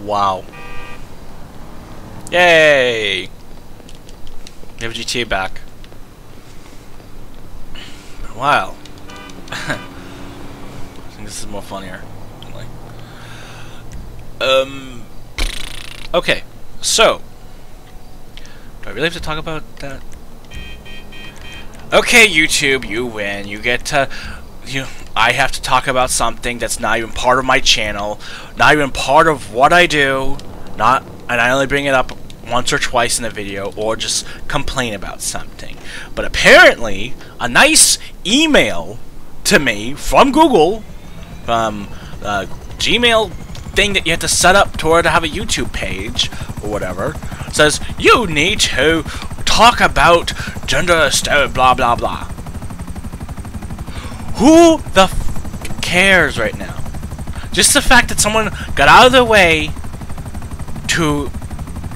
Wow. Yay! We have GTA back. Wow. I think this is more funnier. Okay, so do I really have to talk about that? Okay, YouTube, you win. You get to I have to talk about something that's not even part of my channel, not even part of what I do, and I only bring it up once or twice in the video, or just complain about something. But apparently, a nice email to me from Google, from Gmail thing that you have to set up to have a YouTube page or whatever, says you need to talk about gender blah blah blah. Who the f cares right now? Just the fact that someone got out of their way to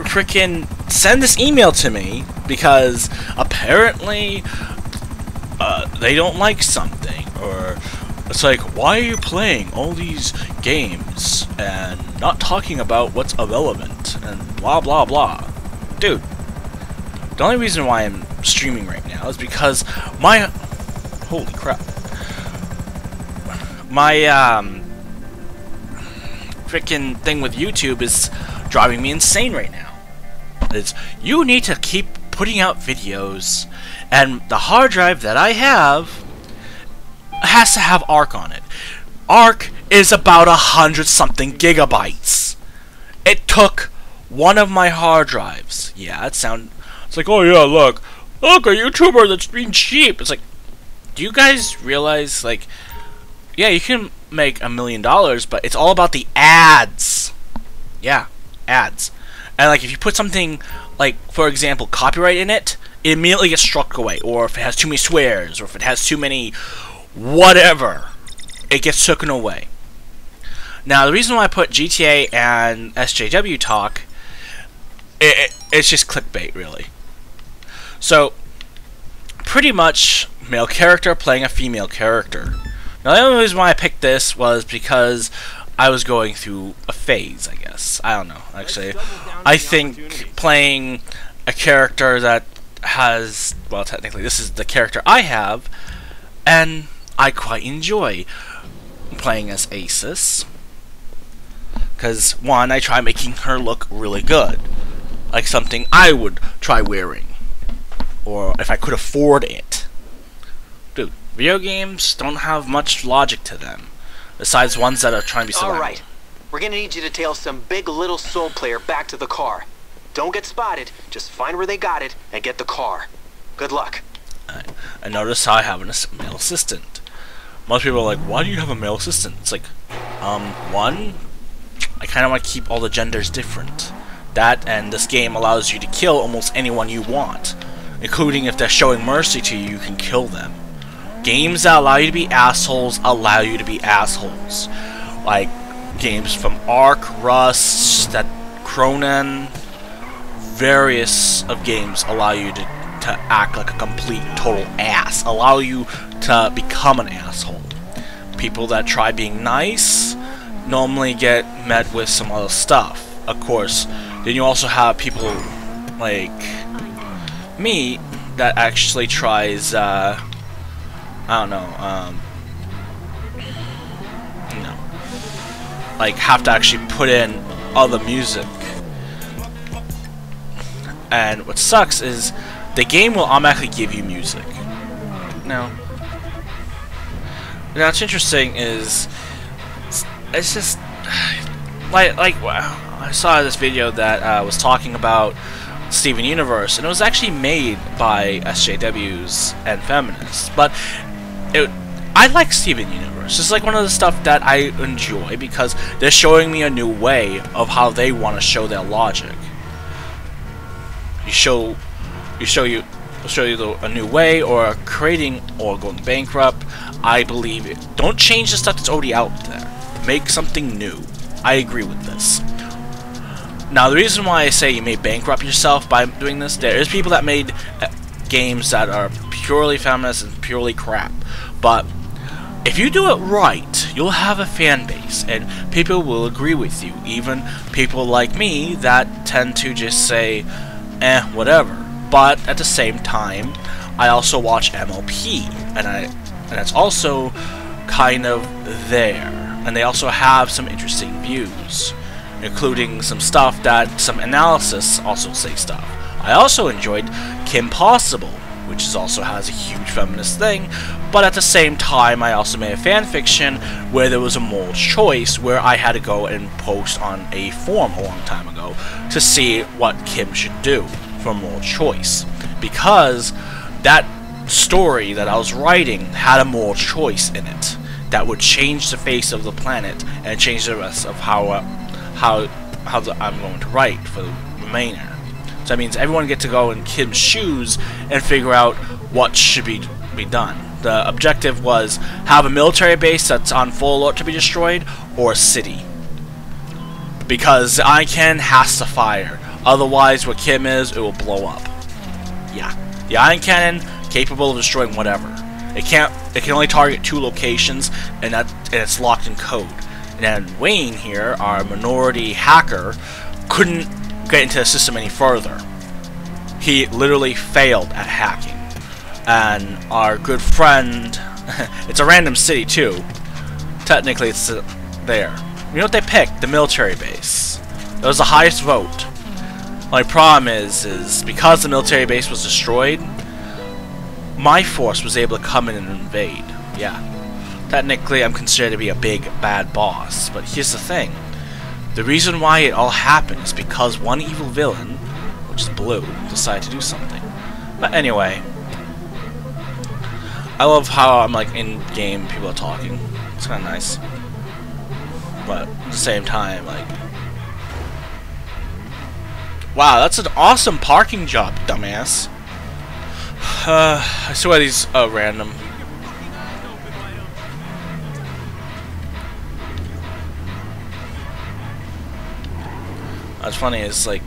freaking send this email to me because apparently they don't like something, or it's like, why are you playing all these games and not talking about what's irrelevant and blah blah blah. Dude, the only reason why I'm streaming right now is because my holy crap, my freaking thing with YouTube is driving me insane right now. It's, you need to keep putting out videos, and the hard drive that I have has to have ARC on it. ARC is about 100-something gigabytes. It took one of my hard drives. Yeah, it's like, oh yeah, look a YouTuber that's being cheap. It's like, do you guys realize, like, yeah, you can make $1 million, but it's all about the ads. Yeah, ads. And like, if you put something like, for example, copyright in it, it immediately gets struck away. Or if it has too many swears, or if it has too many whatever, it gets taken away. Now, the reason why I put GTA and SJW talk, it's just clickbait, really. So, pretty much, male character playing a female character. Now, the only reason why I picked this was because I was going through a phase, I guess. I don't know, actually. I think playing a character that has, well, technically, this is the character I have, and I quite enjoy playing as Asus. Because, one, I try making her look really good. Like something I would try wearing. Or if I could afford it. Dude, video games don't have much logic to them. Besides ones that are trying to be survival. Alright, we're gonna need you to tail some big little soul player back to the car. Don't get spotted, just find where they got it and get the car. Good luck. I notice how I have a male assistant. Most people are like, why do you have a male assistant? It's like, one, I kind of want to keep all the genders different. That, and this game allows you to kill almost anyone you want. Including if they're showing mercy to you, you can kill them. Games that allow you to be assholes, allow you to be assholes. Like, games from Ark, Rust, that Cronin, various of games allow you to act like a complete, total ass. Allow you to become an asshole. People that try being nice normally get met with some other stuff. Of course, then you also have people like me that actually tries, I don't know, you know, like have to actually put in other music. And what sucks is the game will automatically give you music. Now what's interesting is it's just like wow. I saw this video that was talking about Steven Universe, and it was actually made by SJWs and feminists. But I like Steven Universe. It's like one of the stuff that I enjoy because they're showing me a new way of how they want to show their logic. Show you a new way, or creating, or going bankrupt. I believe it. Don't change the stuff that's already out there. Make something new. I agree with this. Now, the reason why I say you may bankrupt yourself by doing this, there is people that made games that are purely feminist and purely crap, but if you do it right, you'll have a fan base, and people will agree with you. Even people like me that tend to just say, whatever. But at the same time, I also watch MLP, and it's also kind of there. And they also have some interesting views, including some stuff that some analysis also say stuff. I also enjoyed Kim Possible, which also has a huge feminist thing, but at the same time I also made a fanfiction where there was a moral choice where I had to go and post on a forum a long time ago to see what Kim should do for a moral choice. Because that story that I was writing had a moral choice in it that would change the face of the planet and change the rest of how I'm going to write for the remainder. So that means everyone gets to go in Kim's shoes and figure out what should be done. The objective was have a military base that's on full alert to be destroyed, or a city. Because the ion cannon has to fire. Otherwise, what Kim is, it will blow up. Yeah. The ion cannon, capable of destroying whatever. It can only target 2 locations, and it's locked in code. And then Wayne here, our minority hacker, couldn't get into the system any further. He literally failed at hacking. And our good friend, it's a random city too. Technically it's there. You know what they picked? The military base. It was the highest vote. My problem is because the military base was destroyed, my force was able to come in and invade. Yeah. Technically I'm considered to be a big bad boss, but here's the thing. The reason why it all happened is because one evil villain, which is Blue, decided to do something. But anyway, I love how I'm like in game, people are talking. It's kind of nice. But at the same time, like, wow, that's an awesome parking job, dumbass. I swear these are random. What's funny is like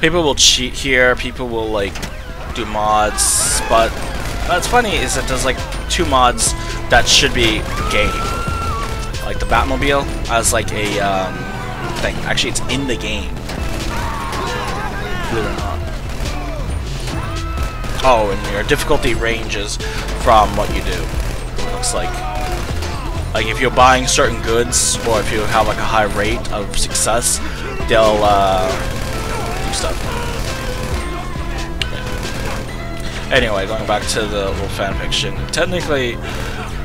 people will cheat here, people will like do mods, but what's funny is that there's like 2 mods that should be game, like the Batmobile as like a thing. Actually, it's in the game. Believe it or not. Oh, and your difficulty ranges from what you do. It looks like if you're buying certain goods, or if you have like a high rate of success, they'll do stuff. Yeah. Anyway, going back to the little fanfiction. Technically,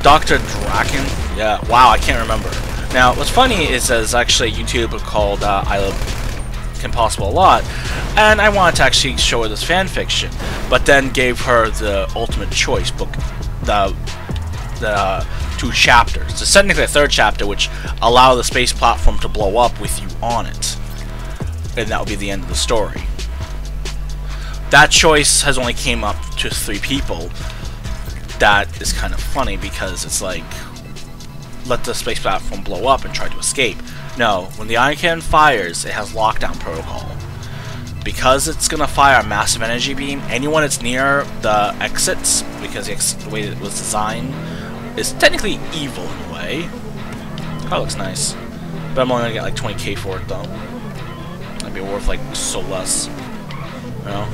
Dr. Draken. Yeah. Wow, I can't remember. Now, what's funny is there's actually a YouTuber called I Love Kim Possible a lot, and I wanted to actually show her this fanfiction, but then gave her the ultimate choice book, the 2 chapters. It's technically a 3rd chapter, which allow the space platform to blow up with you on it, and that will be the end of the story. That choice has only came up to 3 people. That is kind of funny because it's like, let the space platform blow up and try to escape. No, when the ion cannon fires, it has lockdown protocol. Because it's gonna fire a massive energy beam, anyone that's near the exits, because the way it was designed, is technically evil in a way. That looks nice. But I'm only gonna get like 20k for it though. That'd be worth like so less. You know?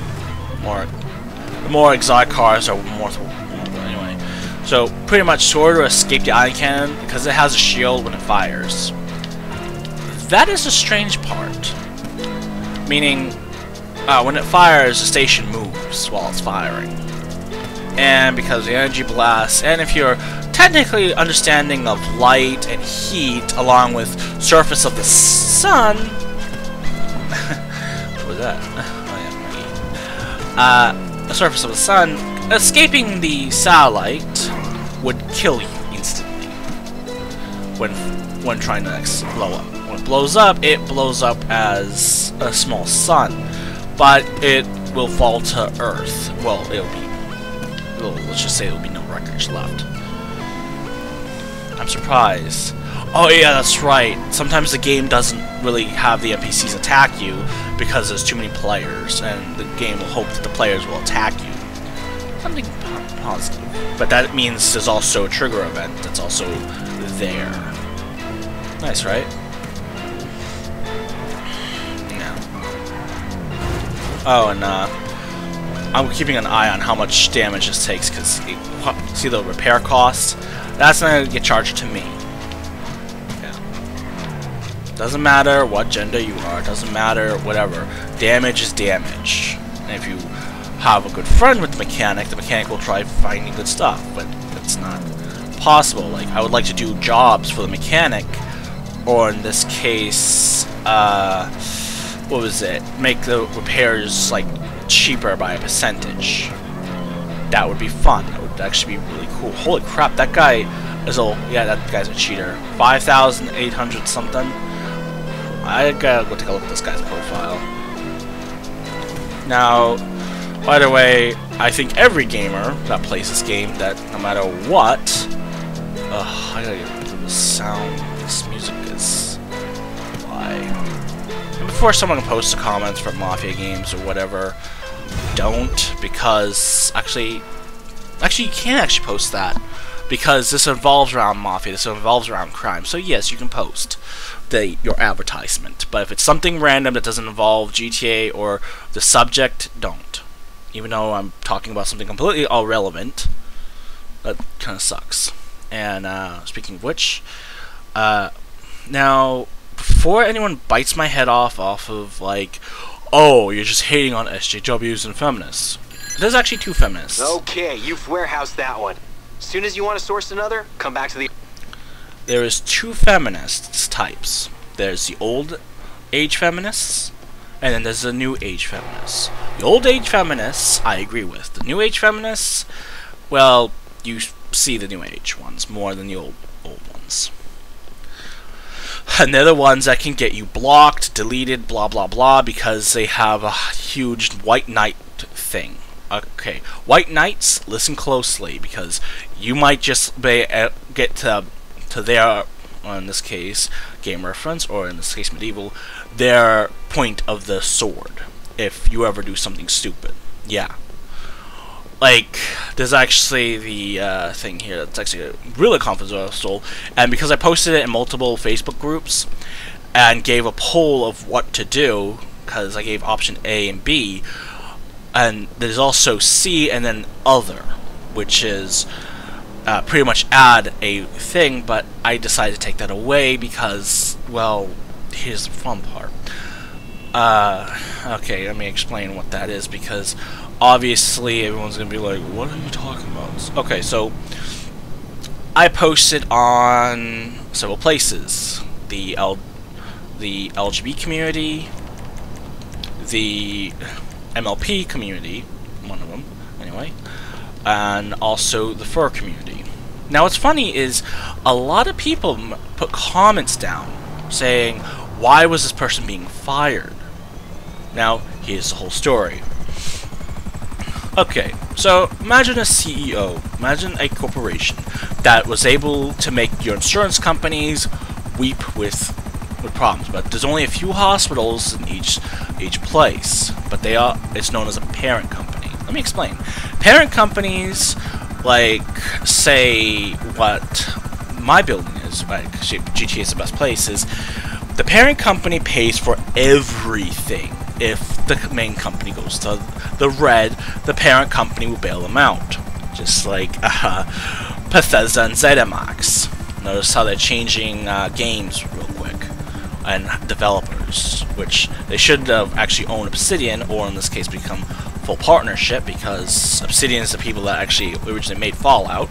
The more exotic cars are more. Anyway. So pretty much sort of escape the ion cannon because it has a shield when it fires. That is the strange part. Meaning, when it fires, the station moves while it's firing. And because of the energy blast, and if you're technically understanding of light and heat, along with surface of the sun, what was that? Oh yeah, the surface of the sun, escaping the satellite would kill you instantly when trying to blow up. When it blows up as a small sun, but it will fall to Earth. Well, let's just say there'll be no wreckage left. I'm surprised. Oh yeah, that's right. Sometimes the game doesn't really have the NPCs attack you because there's too many players, and the game will hope that the players will attack you. Something positive. But that means there's also a trigger event that's also there. Nice, right? Yeah. Oh, and I'm keeping an eye on how much damage this takes, because see the repair cost? That's not going to get charged to me. Yeah. Doesn't matter what gender you are, doesn't matter whatever. Damage is damage. And if you have a good friend with the mechanic will try finding good stuff, but it's not possible. Like, I would like to do jobs for the mechanic, or in this case, what was it? Make the repairs, like, cheaper by a percentage. That would be fun. That would actually be really cool. Holy crap, that guy is yeah, that guy's a cheater. 5,800 something. I gotta go take a look at this guy's profile. Now, by the way, I think every gamer that plays this game, that no matter what... I gotta get rid of the sound. This music is... Why? And before someone posts comments for Mafia games or whatever, don't, because... Actually, you can actually post that, because this involves around Mafia, this involves around crime, so yes, you can post your advertisement. But if it's something random that doesn't involve GTA or the subject, don't. Even though I'm talking about something completely irrelevant, that kind of sucks. And speaking of which, now before anyone bites my head off of like, oh, you're just hating on SJWs and feminists. There's actually two feminists. Okay, you've warehoused that one. As soon as you want to source another, come back to the... There is two feminist types. There's the old age feminists, and then there's the new age feminists. The old age feminists, I agree with. The new age feminists, well, you see the new age ones more than the old ones. And they're the ones that can get you blocked, deleted, blah blah blah, because they have a huge white knight thing. Okay, white knights, listen closely, because you might just get to their, in this case, game reference, or in this case, medieval, their point of the sword, if you ever do something stupid. Yeah. Like, there's actually the thing here that's actually really controversial, and because I posted it in multiple Facebook groups, and gave a poll of what to do, because I gave option A and B, and there's also C and then other, which is pretty much add a thing, but I decided to take that away because, well, here's the fun part. Okay, let me explain what that is, because obviously everyone's gonna be like, what are you talking about? Okay, so I posted on several places. The LGBT community, the MLP community, one of them, anyway, and also the fur community. Now what's funny is a lot of people put comments down saying, why was this person being fired? Now, here's the whole story. Okay, so imagine a CEO, imagine a corporation that was able to make your insurance companies weep with problems, but there's only a few hospitals in each place, but it's known as a parent company. Let me explain. Parent companies, like, say what my building is, like GTA is the best place, is the parent company pays for everything. If the main company goes to the red, the parent company will bail them out. Just like Bethesda and ZeniMax. Notice how they're changing games real quick. And developers, which they should have actually owned Obsidian, or in this case become full partnership, because Obsidian is the people that actually originally made Fallout,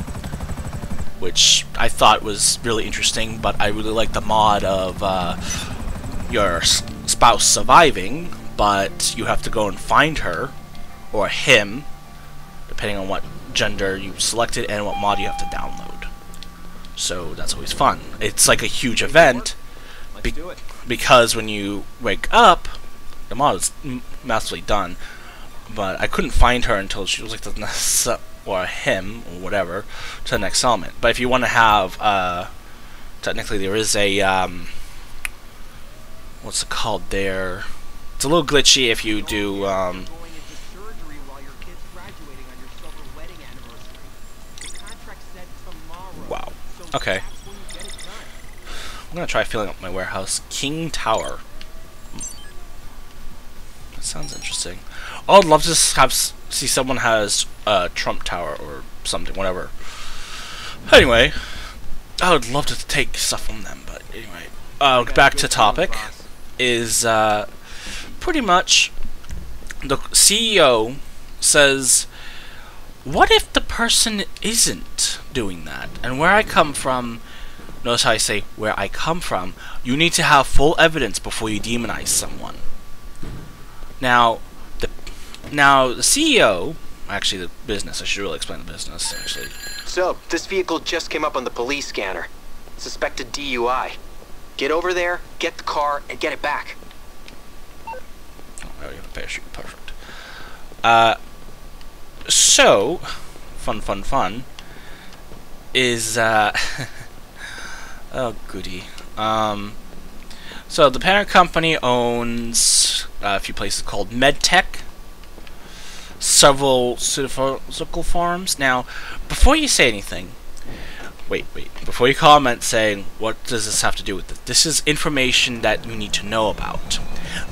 which I thought was really interesting, but I really like the mod of your spouse surviving, but you have to go and find her, or him, depending on what gender you selected and what mod you have to download. So that's always fun. It's like a huge event, because when you wake up, the mod is massively done, but I couldn't find her until she was like the next, or him, or whatever, to the next element. But if you want to have, technically there is a, what's it called there? It's a little glitchy if you do, Okay. I'm gonna try filling up my warehouse. King Tower. That sounds interesting. Oh, I'd love to see someone has Trump Tower or something, whatever. Anyway, I would love to take stuff from them, but anyway. Back to topic. Is pretty much the CEO says, what if the person isn't doing that? And where I come from, notice how I say where I come from, you need to have full evidence before you demonize someone. Now the CEO, actually the business, I should really explain the business actually. So, this vehicle just came up on the police scanner. Suspected DUI. Get over there, get the car, and get it back. Oh, I already have a parachute. Perfect. So, fun, is, oh, goody. So, the parent company owns a few places called MedTech, several pharmaceutical farms. Now, before you say anything, wait, before you comment saying, what does this have to do with it? This is information that you need to know about.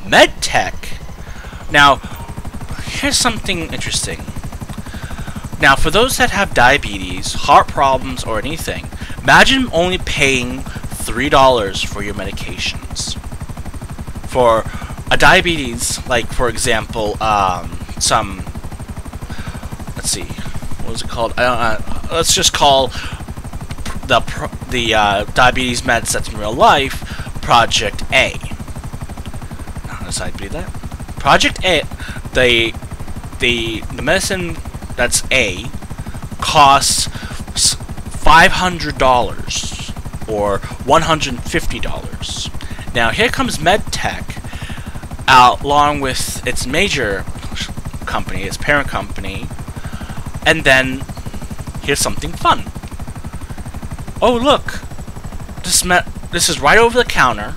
MedTech. Now, here's something interesting. Now, for those that have diabetes, heart problems, or anything, imagine only paying $3 for your medications. For a diabetes, like, for example, some, let's see, what was it called? Let's just call the diabetes meds that's in real life Project A. Now, how does I believe that? Project A, the medicine that's A costs $500 or $150. Now here comes MedTech along with its major company, its parent company, and then here's something fun. Oh look, this is right over the counter,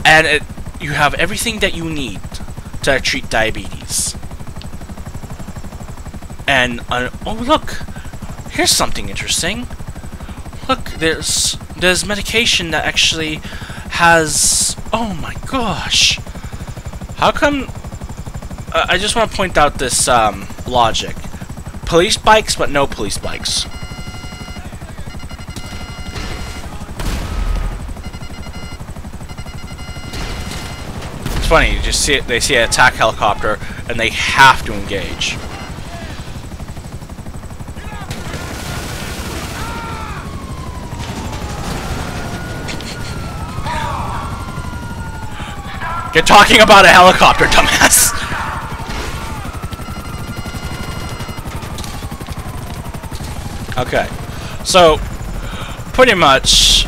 and you have everything that you need to treat diabetes. And oh look, here's something interesting. Look, there's medication that actually has. Oh my gosh! How come? I just want to point out this logic: police bikes, but no police bikes. It's funny. You just see it. They see an attack helicopter, and they have to engage. You're talking about a helicopter, dumbass! Okay. So, pretty much,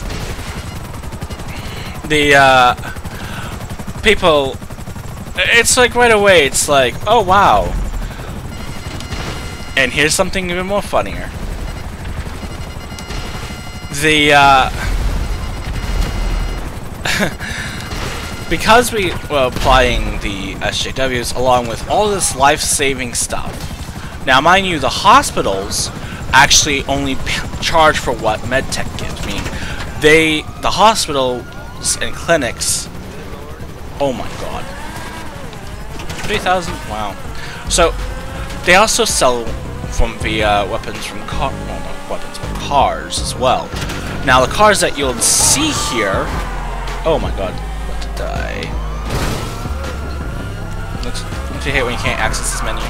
the, people, it's like right away, it's like, oh wow. And here's something even more funnier. The, because we were applying the SJWs along with all this life-saving stuff. Now, mind you, the hospitals actually only charge for what MedTech gives. Meaning, the hospitals and clinics. Oh my God, 3,000! Wow. So they also sell from the weapons from cars as well. Now, the cars that you'll see here. Oh my God. Die. Don't you hate when you can't access this menu?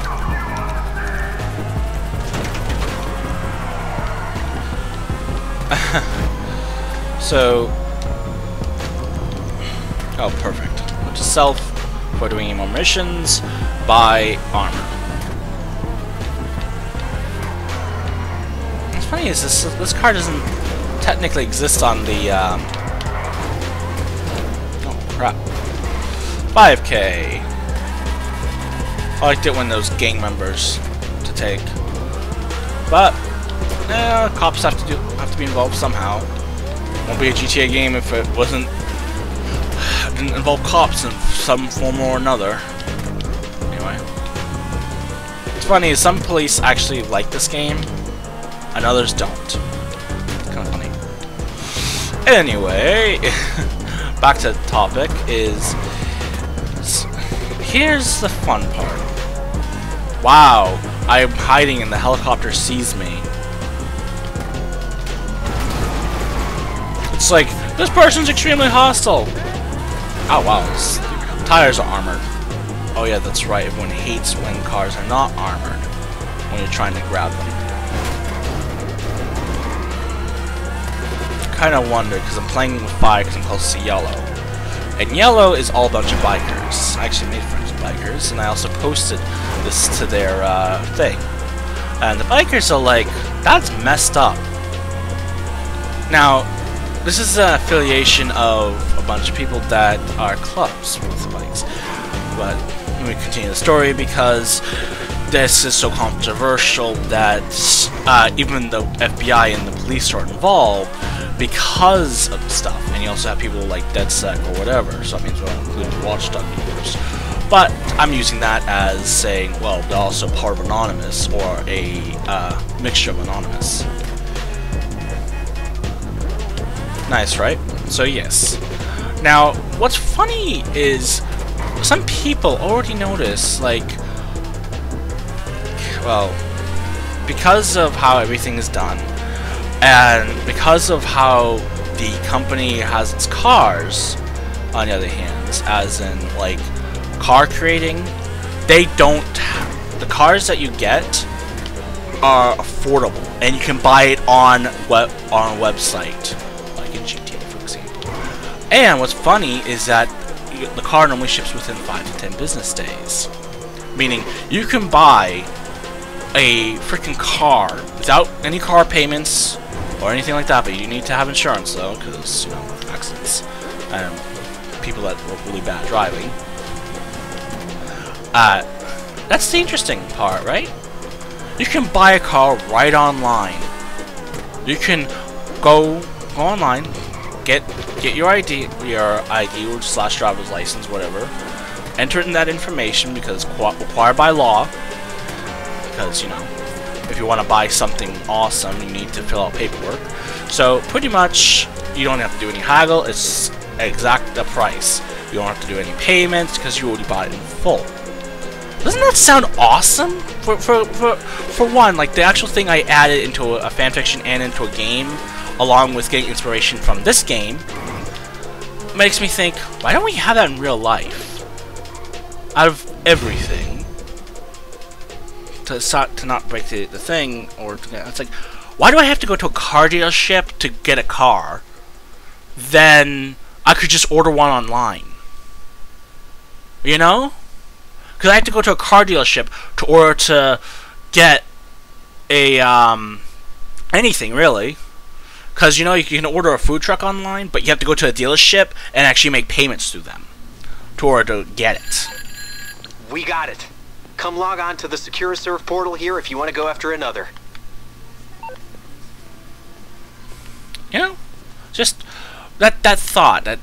So, oh, perfect. Go to self for doing more missions. Buy armor. What's funny is this car doesn't technically exist on the. Crap. 5K. I liked it when those gang members to take. But cops have to be involved somehow. Won't be a GTA game if it didn't involve cops in some form or another. Anyway. What's funny is some police actually like this game and others don't. kind of funny. Anyway, back to the topic is... Here's the fun part. Wow, I'm hiding and the helicopter sees me. It's like, this person's extremely hostile. Oh wow, his tires are armored. Oh yeah, that's right, everyone hates when cars are not armored when you're trying to grab them. Kinda wonder, because I'm playing with fire because I'm close to yellow. And yellow is all a bunch of bikers. I actually made friends with bikers, and I also posted this to their thing. And the bikers are like, that's messed up. Now, this is an affiliation of a bunch of people that are clubs with bikes. But let me continue the story because this is so controversial that even the FBI and the police are involved because of the stuff. And you also have people like DedSec or whatever, so that means we'll include the watchdog users. But I'm using that as saying, well, they're also part of Anonymous, or a mixture of Anonymous. Nice, right? So yes. Now, what's funny is some people already notice, like, well, because of how everything is done, and because of how the company has its cars, on the other hand, as in, like, car creating, they don't, the cars that you get are affordable, and you can buy it on a website, like in GTA, for example. And what's funny is that the car normally ships within 5 to 10 business days. Meaning, you can buy a freaking car without any car payments or anything like that, but you need to have insurance though, because, you know, accidents and people that were really bad driving. That's the interesting part, right? You can buy a car right online. You can go online, get your ID or / driver's license, whatever. Enter in that information because it's required by law. Because, you know, if you want to buy something awesome, you need to fill out paperwork. So pretty much, you don't have to do any haggle. It's exact the price. You don't have to do any payments because you already bought it in full. Doesn't that sound awesome? For one, like the actual thing I added into a fanfiction and into a game, along with getting inspiration from this game, makes me think, why don't we have that in real life? Out of everything, to not break the thing, or it's like, why do I have to go to a car dealership to get a car? Then I could just order one online. You know? Because I have to go to a car dealership to get a anything really. Because, you know, you can order a food truck online, but you have to go to a dealership and actually make payments through them in order to get it. We got it. Come log on to the SecureServe portal here if you want to go after another. You know, just that thought, that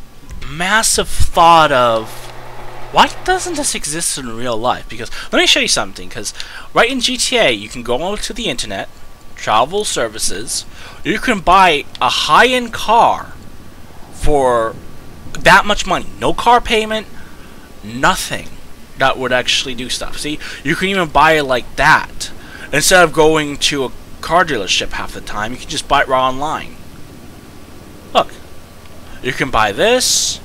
massive thought of, why doesn't this exist in real life? Because, let me show you something, because right in GTA, you can go over to the internet, travel services, you can buy a high-end car for that much money. No car payment, nothing that would actually do stuff. See, you can even buy it like that. Instead of going to a car dealership half the time, you can just buy it right online. Look, you can buy this,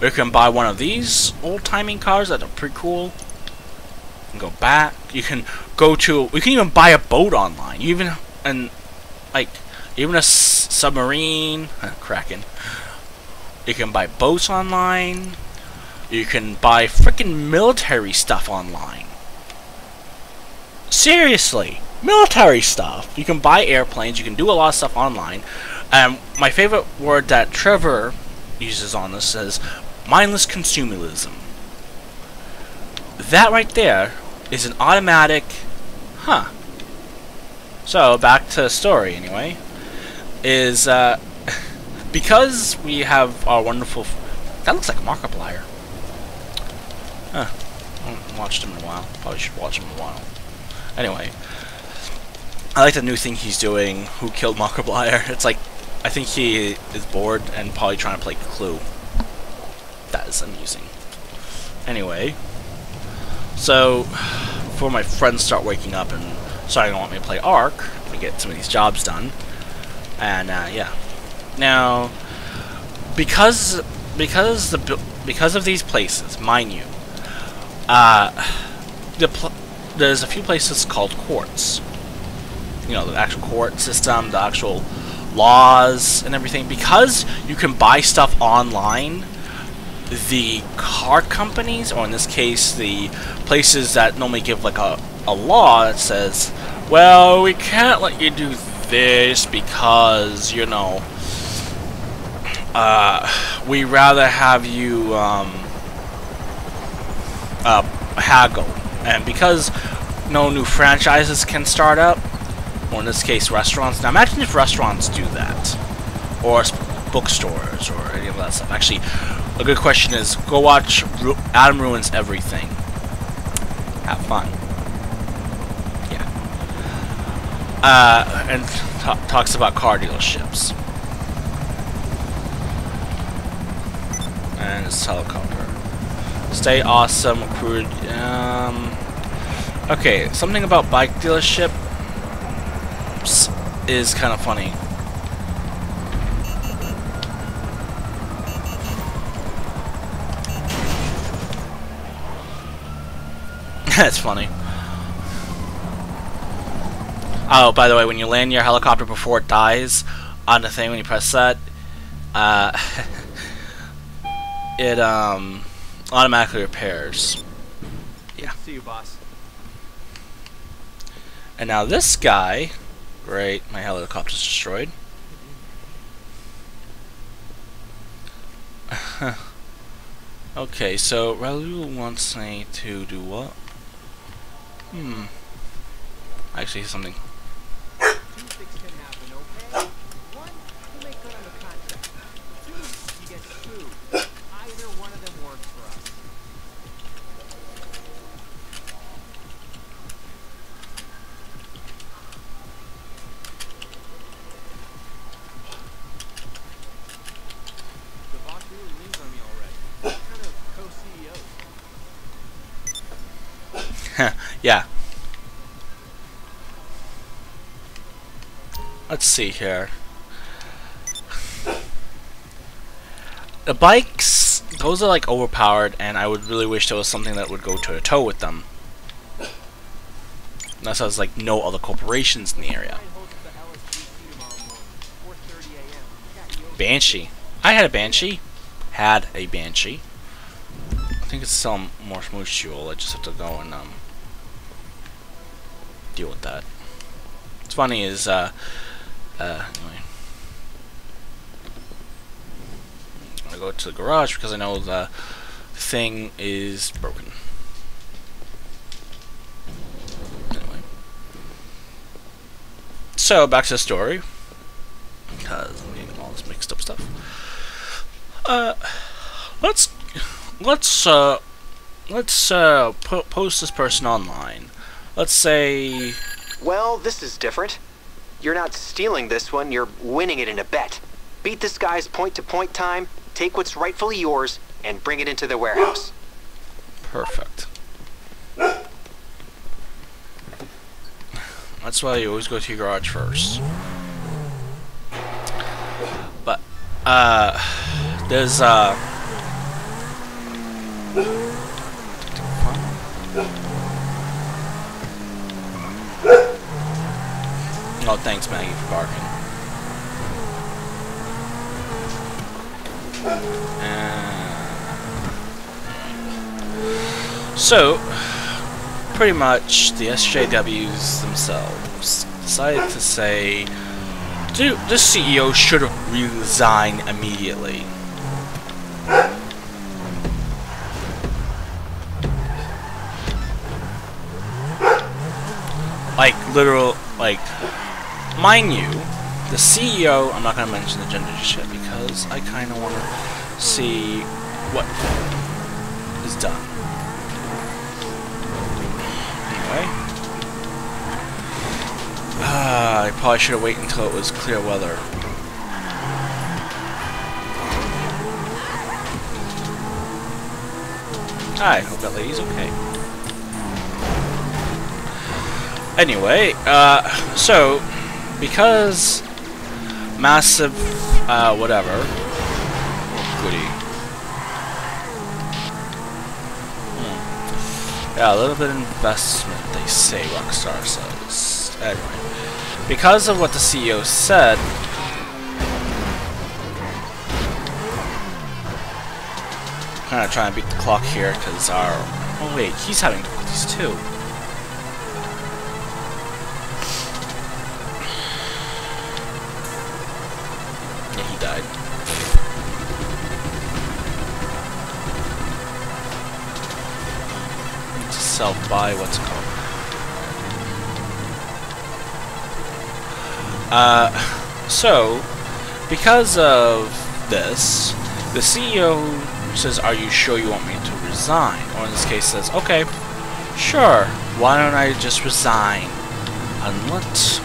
or you can buy one of these old-timing cars that are pretty cool. You can go back. You can go to. You can even buy a boat online. Even a submarine, Kraken. You can buy boats online. You can buy freaking military stuff online. Seriously, military stuff. You can buy airplanes. You can do a lot of stuff online. My favorite word that Trevor uses on this is mindless consumerism. That right there is an automatic, So, back to the story anyway, is, because we have our wonderful, that looks like a Markiplier. I haven't watched him in a while. Probably should watch him in a while. Anyway, I like the new thing he's doing, Who Killed Markiplier. It's like, I think he is bored and probably trying to play Clue. That is amusing. Anyway, so before my friends start waking up and starting to want me to play Ark, to get some of these jobs done, and yeah. Now, because of these places, mind you, there's a few places called courts. You know, the actual court system, the actual laws and everything. Because you can buy stuff online, the car companies, or in this case, the places that normally give like a law that says, well, we can't let you do this because, you know, we rather have you haggle. And because no new franchises can start up, or in this case restaurants. Now imagine if restaurants do that, or bookstores, or any of that stuff. Actually, a good question is, go watch Adam Ruins Everything. Have fun. Yeah. And talks about car dealerships. And it's helicopter. Stay awesome, crude. Okay, something about bike dealership is kind of funny. That's funny. Oh, by the way, when you land your helicopter before it dies on the thing, when you press that, it automatically repairs. Yeah. See you, boss. And now this guy, great, my helicopter's destroyed. Okay, so Raul wants me to do what? Actually, something. Two things can happen, okay? One, you make good on the contract. Two, you get sued. Either one of them works for us. The boss really leans on me already. What kind of co-CEOs? Yeah. Let's see here. The bikes, those are like overpowered, and I would really wish there was something that would go toe to toe with them. Unless there's like no other corporations in the area. Banshee. I had a Banshee. Had a Banshee. I think it's still more smooth fuel. I just have to go and deal with that. What's funny is anyway. I'm gonna go to the garage because I know the thing is broken. Anyway. So back to the story. Because I'm getting all this mixed up stuff. Let's post this person online. Let's say. Well, this is different. You're not stealing this one, you're winning it in a bet. Beat this guy's point-to-point time, take what's rightfully yours, and bring it into the warehouse. Perfect. That's why you always go to your garage first. But, there's, oh, thanks, Maggie, for barking. So, pretty much, the SJWs themselves decided to say, the CEO should resign immediately. Like, literal, like, mind you, the CEO, I'm not going to mention the gender just yet because I kind of want to see what is done. Anyway. I probably should have waited until it was clear weather. I hope that lady's okay. Anyway, so, because massive, whatever. Goody. Yeah, a little bit of investment, they say, Rockstar says. Anyway, because of what the CEO said, kind of trying to beat the clock here, because our... Oh wait, he's having difficulties too. Yeah, he died. Need to self-buy, what's it called? So, because of this, the CEO says, "Are you sure you want me to resign?" Or in this case says, "Okay, sure, why don't I just resign? And let's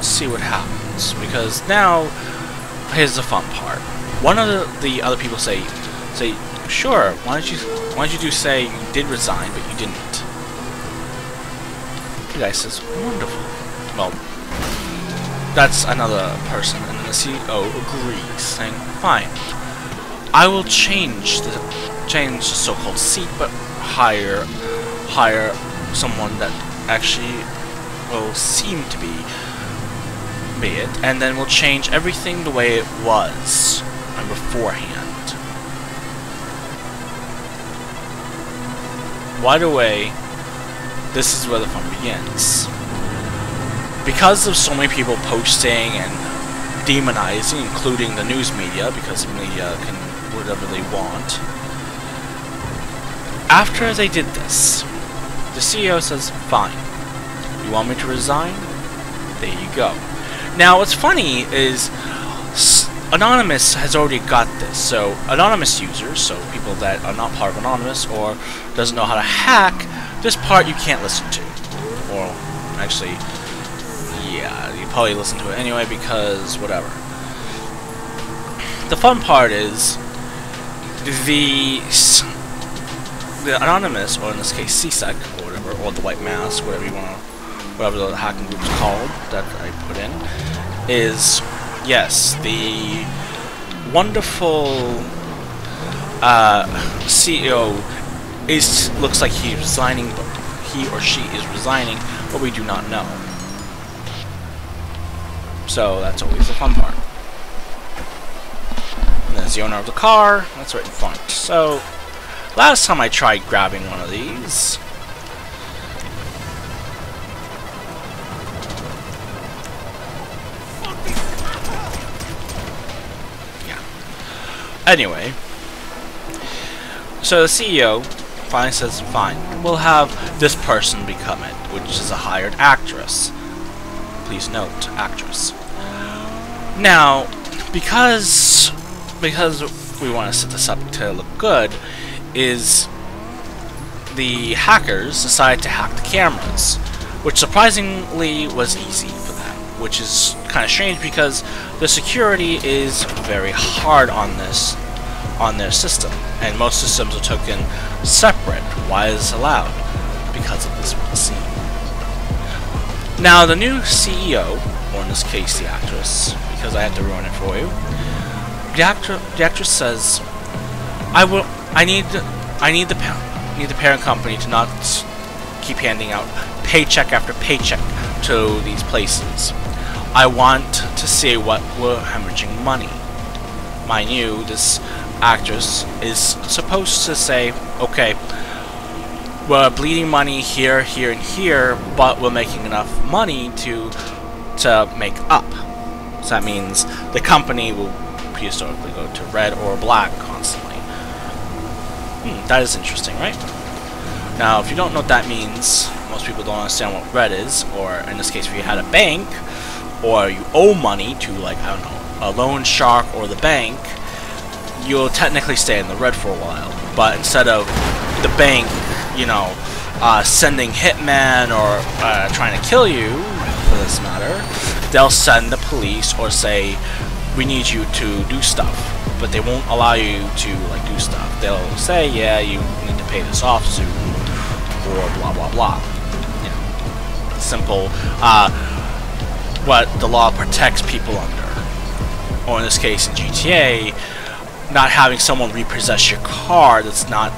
see what happens." Because now, here's the fun part. One of the other people say, "Sure, why don't you do say you did resign, but you didn't?" The guy says, "Wonderful." Well, that's another person, and then the CEO agrees, saying, "Fine, I will change the so-called seat, but hire someone that actually will seem to be it, and then we'll change everything the way it was beforehand." Right away, this is where the fun begins. Because of so many people posting and demonizing, including the news media, because media can whatever they want. After they did this, the CEO says, "Fine, you want me to resign? There you go." Now, what's funny is Anonymous has already got this. So, Anonymous users, so people that are not part of Anonymous or doesn't know how to hack, this part you can't listen to. Or, actually, yeah, you probably listen to it anyway because whatever. The fun part is the Anonymous, or in this case CSEC, or whatever, or the White Mask, whatever you want to, whatever the hacking group's called that I put in, is yes, the wonderful CEO looks like he's resigning, but he or she is resigning, but we do not know. So that's always the fun part. And there's the owner of the car, that's right in front. So, last time I tried grabbing one of these, yeah. Anyway, so the CEO finally says, "Fine, we'll have this person become it," which is a hired actress. Please note, actress. Now, because we want to set this up to look good, is the hackers decided to hack the cameras, which surprisingly was easy for them, which is kind of strange because the security is very hard on their system, and most systems are taken separate. Why is this allowed? Because of this one scene. Now, the new CEO, or in this case the actress, because I have to ruin it for you, the actress says, I need the parent company to not keep handing out paycheck after paycheck to these places. I want to see what we're hemorrhaging money." Mind you, this actress is supposed to say, "Okay, we're bleeding money here, here, and here, but we're making enough money to make up." So that means the company will prehistorically go to red or black constantly. That is interesting, right? Now, if you don't know what that means, most people don't understand what red is, or in this case, if you had a bank, or you owe money to, like, I don't know, a loan shark or the bank, you'll technically stay in the red for a while. But instead of the bank, you know, sending hitmen or trying to kill you, for this matter, they'll send the police or say, we need you to do stuff, but they won't allow you to like do stuff. They'll say, yeah, you need to pay this off soon, or blah blah blah. You know, simple. What the law protects people under, or in this case in GTA, not having someone repossess your car that's not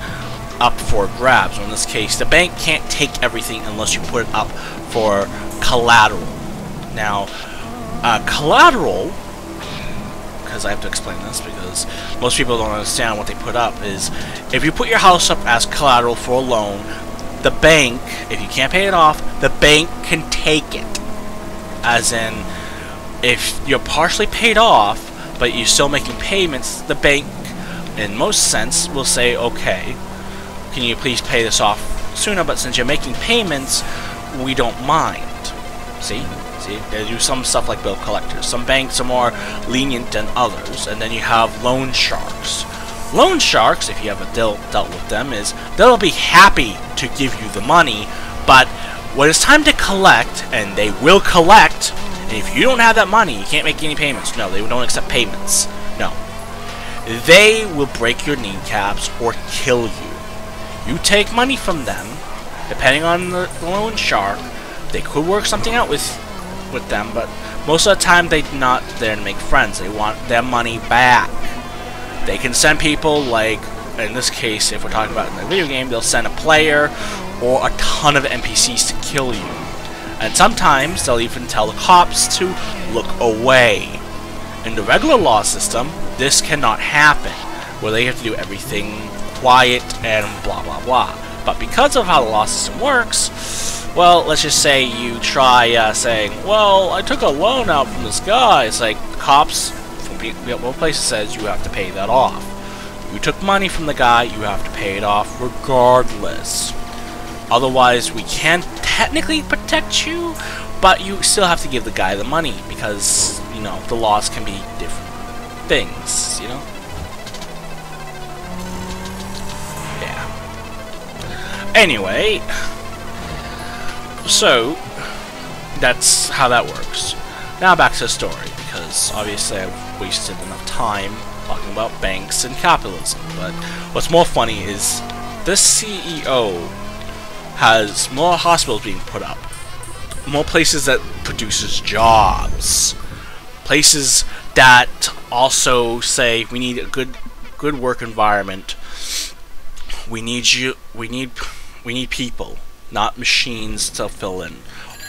up for grabs. Or in this case, the bank can't take everything unless you put it up for collateral. Now, collateral, because I have to explain this because most people don't understand what they put up, is if you put your house up as collateral for a loan, the bank, if you can't pay it off, the bank can take it. As in, if you're partially paid off, but you're still making payments, the bank, in most sense, will say, okay, can you please pay this off sooner, but since you're making payments, we don't mind. See? They do some stuff like bill collectors. Some banks are more lenient than others, and then you have loan sharks. Loan sharks, if you ever dealt with them, is they'll be happy to give you the money, but when it's time to collect, and they will collect, and if you don't have that money, you can't make any payments. No, they don't accept payments. No. They will break your kneecaps or kill you. You take money from them, depending on the loan shark, they could work something out with them, but most of the time they're not there to make friends. They want their money back. They can send people, like, in this case, if we're talking about in the video game, they'll send a player or a ton of NPCs to kill you. And sometimes they'll even tell the cops to look away. In the regular law system, this cannot happen, where they have to do everything quiet and blah blah blah. But because of how the law system works, well, let's just say you try saying, well, I took a loan out from this guy. It's like, cops from both places says you have to pay that off. You took money from the guy, you have to pay it off regardless. Otherwise, we can technically protect you, but you still have to give the guy the money because, you know, the laws can be different things, you know? Yeah. Anyway, so that's how that works. Now back to the story, because obviously I've wasted enough time talking about banks and capitalism. But what's more funny is this CEO has more hospitals being put up, more places that produces jobs, places that also say we need a good work environment. We need people, not machines to fill in,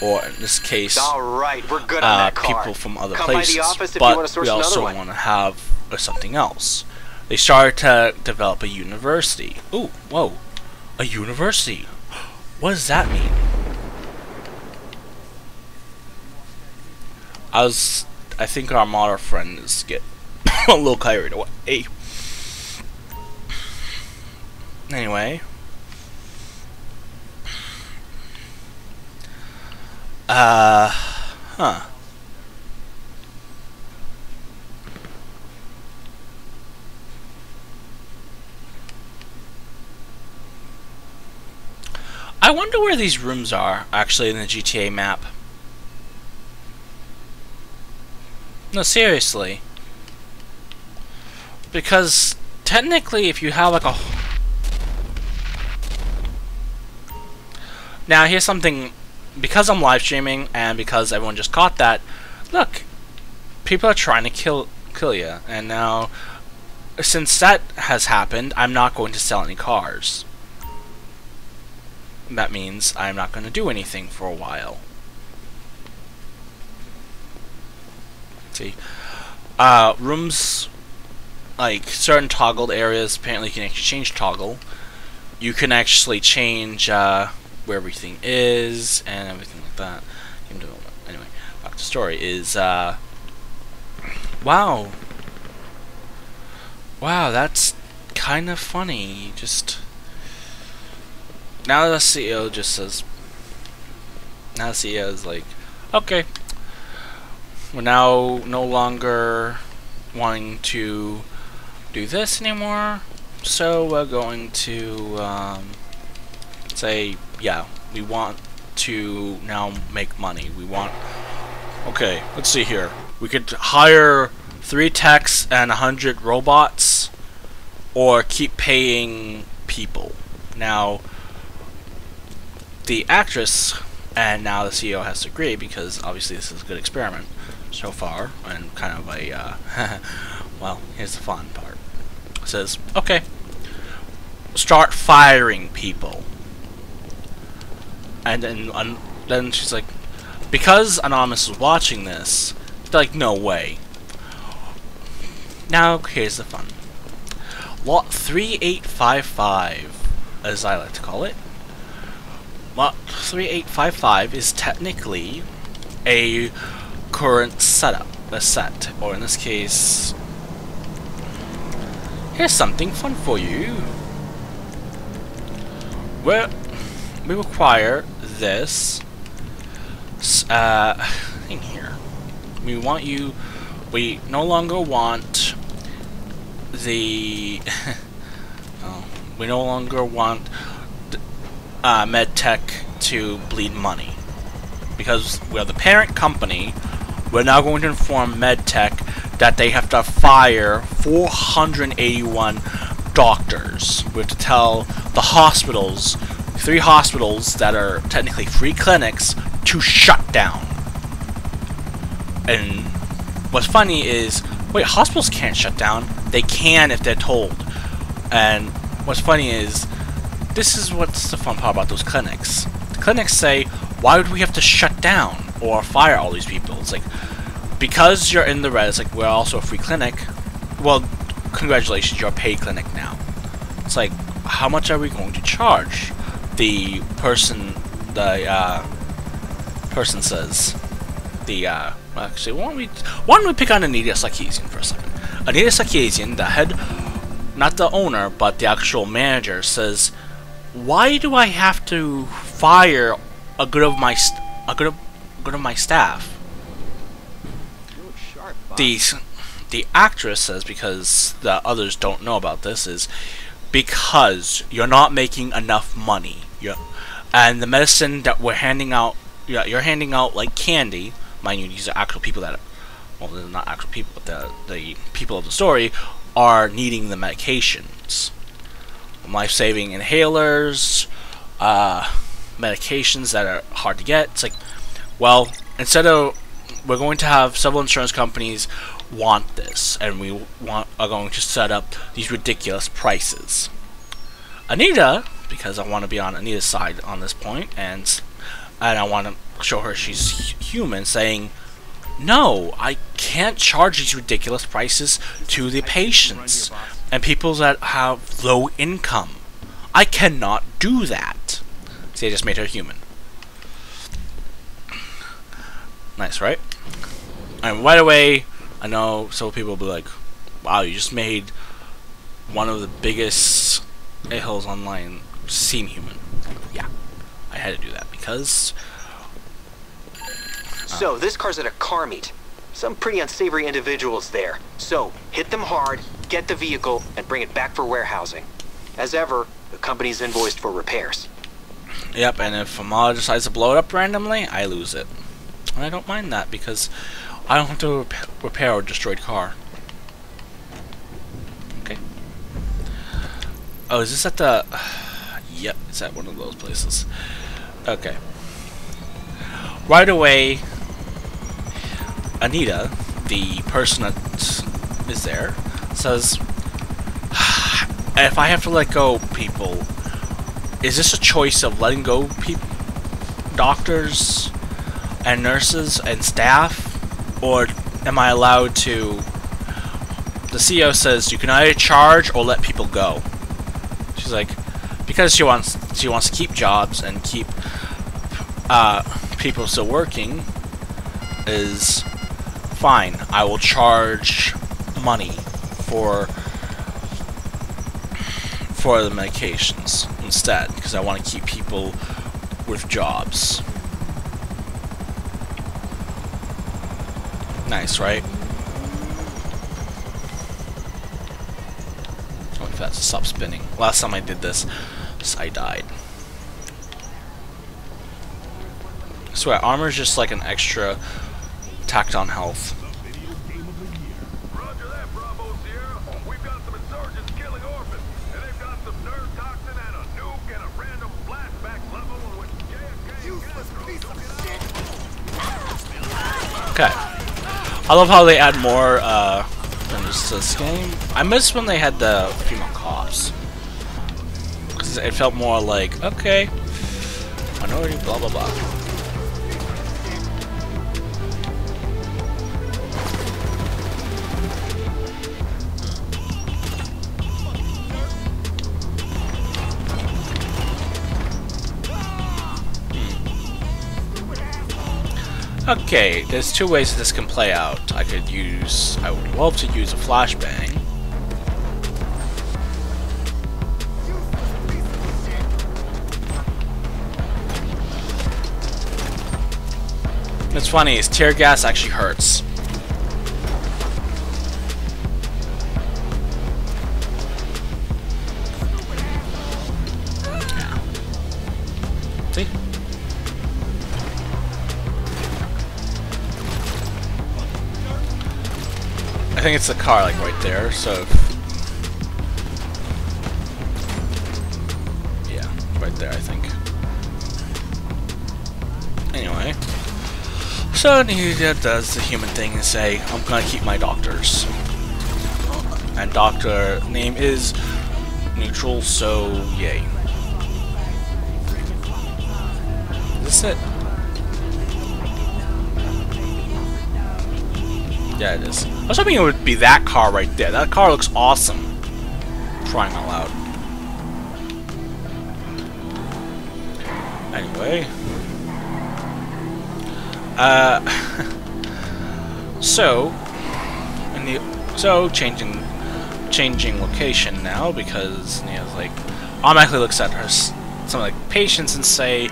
or in this case, all right, we're good on that car. People from other Come by places. the office if you but want to source we also another one. want to have something else. They started to develop a university. Ooh, whoa, a university. What does that mean? I think our model friend is get a little carried away. Anyway. Huh. I wonder where these rooms are, actually, in the GTA map. No, seriously. Because, technically, if you have, like, a... Now, here's something... Because I'm live streaming, and because everyone just caught that, look, people are trying to kill you, and now, since that has happened, I'm not going to sell any cars. That means I'm not going to do anything for a while. See, rooms, like certain toggled areas, apparently you can actually change toggle. You can actually change where everything is and everything like that. Anyway, back to the story is wow, that's kind of funny. Just now the CEO just says, now the CEO is like, okay, we're now no longer wanting to do this anymore, so we're going to say yeah, we want to now make money. We want... Okay, let's see here. We could hire 3 techs and 100 robots, or keep paying people. Now, the actress and now the CEO has to agree, because obviously this is a good experiment so far, and kind of a, well, here's the fun part. It says, okay, start firing people. And then she's like, because Anonymous is watching this, they're like, no way. Now, here's the fun. Lot 3855, as I like to call it. Lot 3855 is technically a current setup, a set, or in this case, here's something fun for you. Where we require this thing here. We want you. We no longer want the. Oh, we no longer want MedTech to bleed money, because we are the parent company. We're now going to inform MedTech that they have to fire 481 doctors. We have to tell the hospitals, 3 hospitals that are technically free clinics, to shut down. And what's funny is, wait, hospitals can't shut down. They can if they're told. And what's funny is, this is what's the fun part about those clinics. The clinics say, why would we have to shut down or fire all these people? It's like, because you're in the red, it's like, we're also a free clinic. Well, congratulations, you're a paid clinic now. It's like, how much are we going to charge? The person says, actually, why don't we pick on Anita Sarkeesian for a second? Anita Sarkeesian, the head, not the owner, but the actual manager, says, why do I have to fire a good of my staff? The actress says, because the others don't know about this, is because you're not making enough money. And the medicine that we're handing out, you're handing out like candy. Mind you, these are actual people that, well, they're not actual people, but the people of the story are needing the medications. Life-saving inhalers, medications that are hard to get. It's like, well, instead of, we're going to have several insurance companies want this, and we are going to set up these ridiculous prices. Anita, because I want to be on Anita's side on this point, and I want to show her she's human, saying, no, I can't charge these ridiculous prices to the patients and people that have low income. I cannot do that. See, I just made her human. Nice, right? And right away, I know some people will be like, wow, you just made one of the biggest a-holes online seem human. Yeah, I had to do that because... So, this car's at a car meet. Some pretty unsavory individuals there. So, hit them hard, get the vehicle, and bring it back for warehousing. As ever, the company's invoiced for repairs. Yep, and if a mod decides to blow it up randomly, I lose it. And I don't mind that, because I don't have to repair a destroyed car. Okay. Oh, is this at the... Yep, it's at one of those places. Okay. Right away, Anita, the person that is there, says, if I have to let go people, is this a choice of letting go doctors and nurses and staff, or am I allowed to... The CEO says you can either charge or let people go. She's like, because she wants to keep jobs and keep people still working, is fine. I will charge money for the medications instead, because I want to keep people with jobs. Nice, right? Oh, if that's to stop spinning. Last time I did this, I died. swear, armor is just like an extra tacked on health. Roger that, Bravo Sierra. We've got some insurgents killing orphans, and they've got some nerve toxin and a nuke and a random flashback level in which JFK... Useless piece of shit! Okay. I love how they add more, than just this game. I miss when they had the female cops. Because it felt more like, okay, minority, blah blah blah. Okay, there's two ways this can play out. I would love to use a flashbang. What's funny is tear gas actually hurts. Yeah. See? I think it's the car, like, right there, so... Yeah, right there, I think. Anyway. So, he does the human thing and say, I'm gonna keep my doctors. And doctor name is neutral, so yay. Is this it? Yeah, it is. I was hoping it would be that car right there. That car looks awesome. Crying out loud. Anyway. Changing location now because Neo's like automatically looks at her some like patients and say,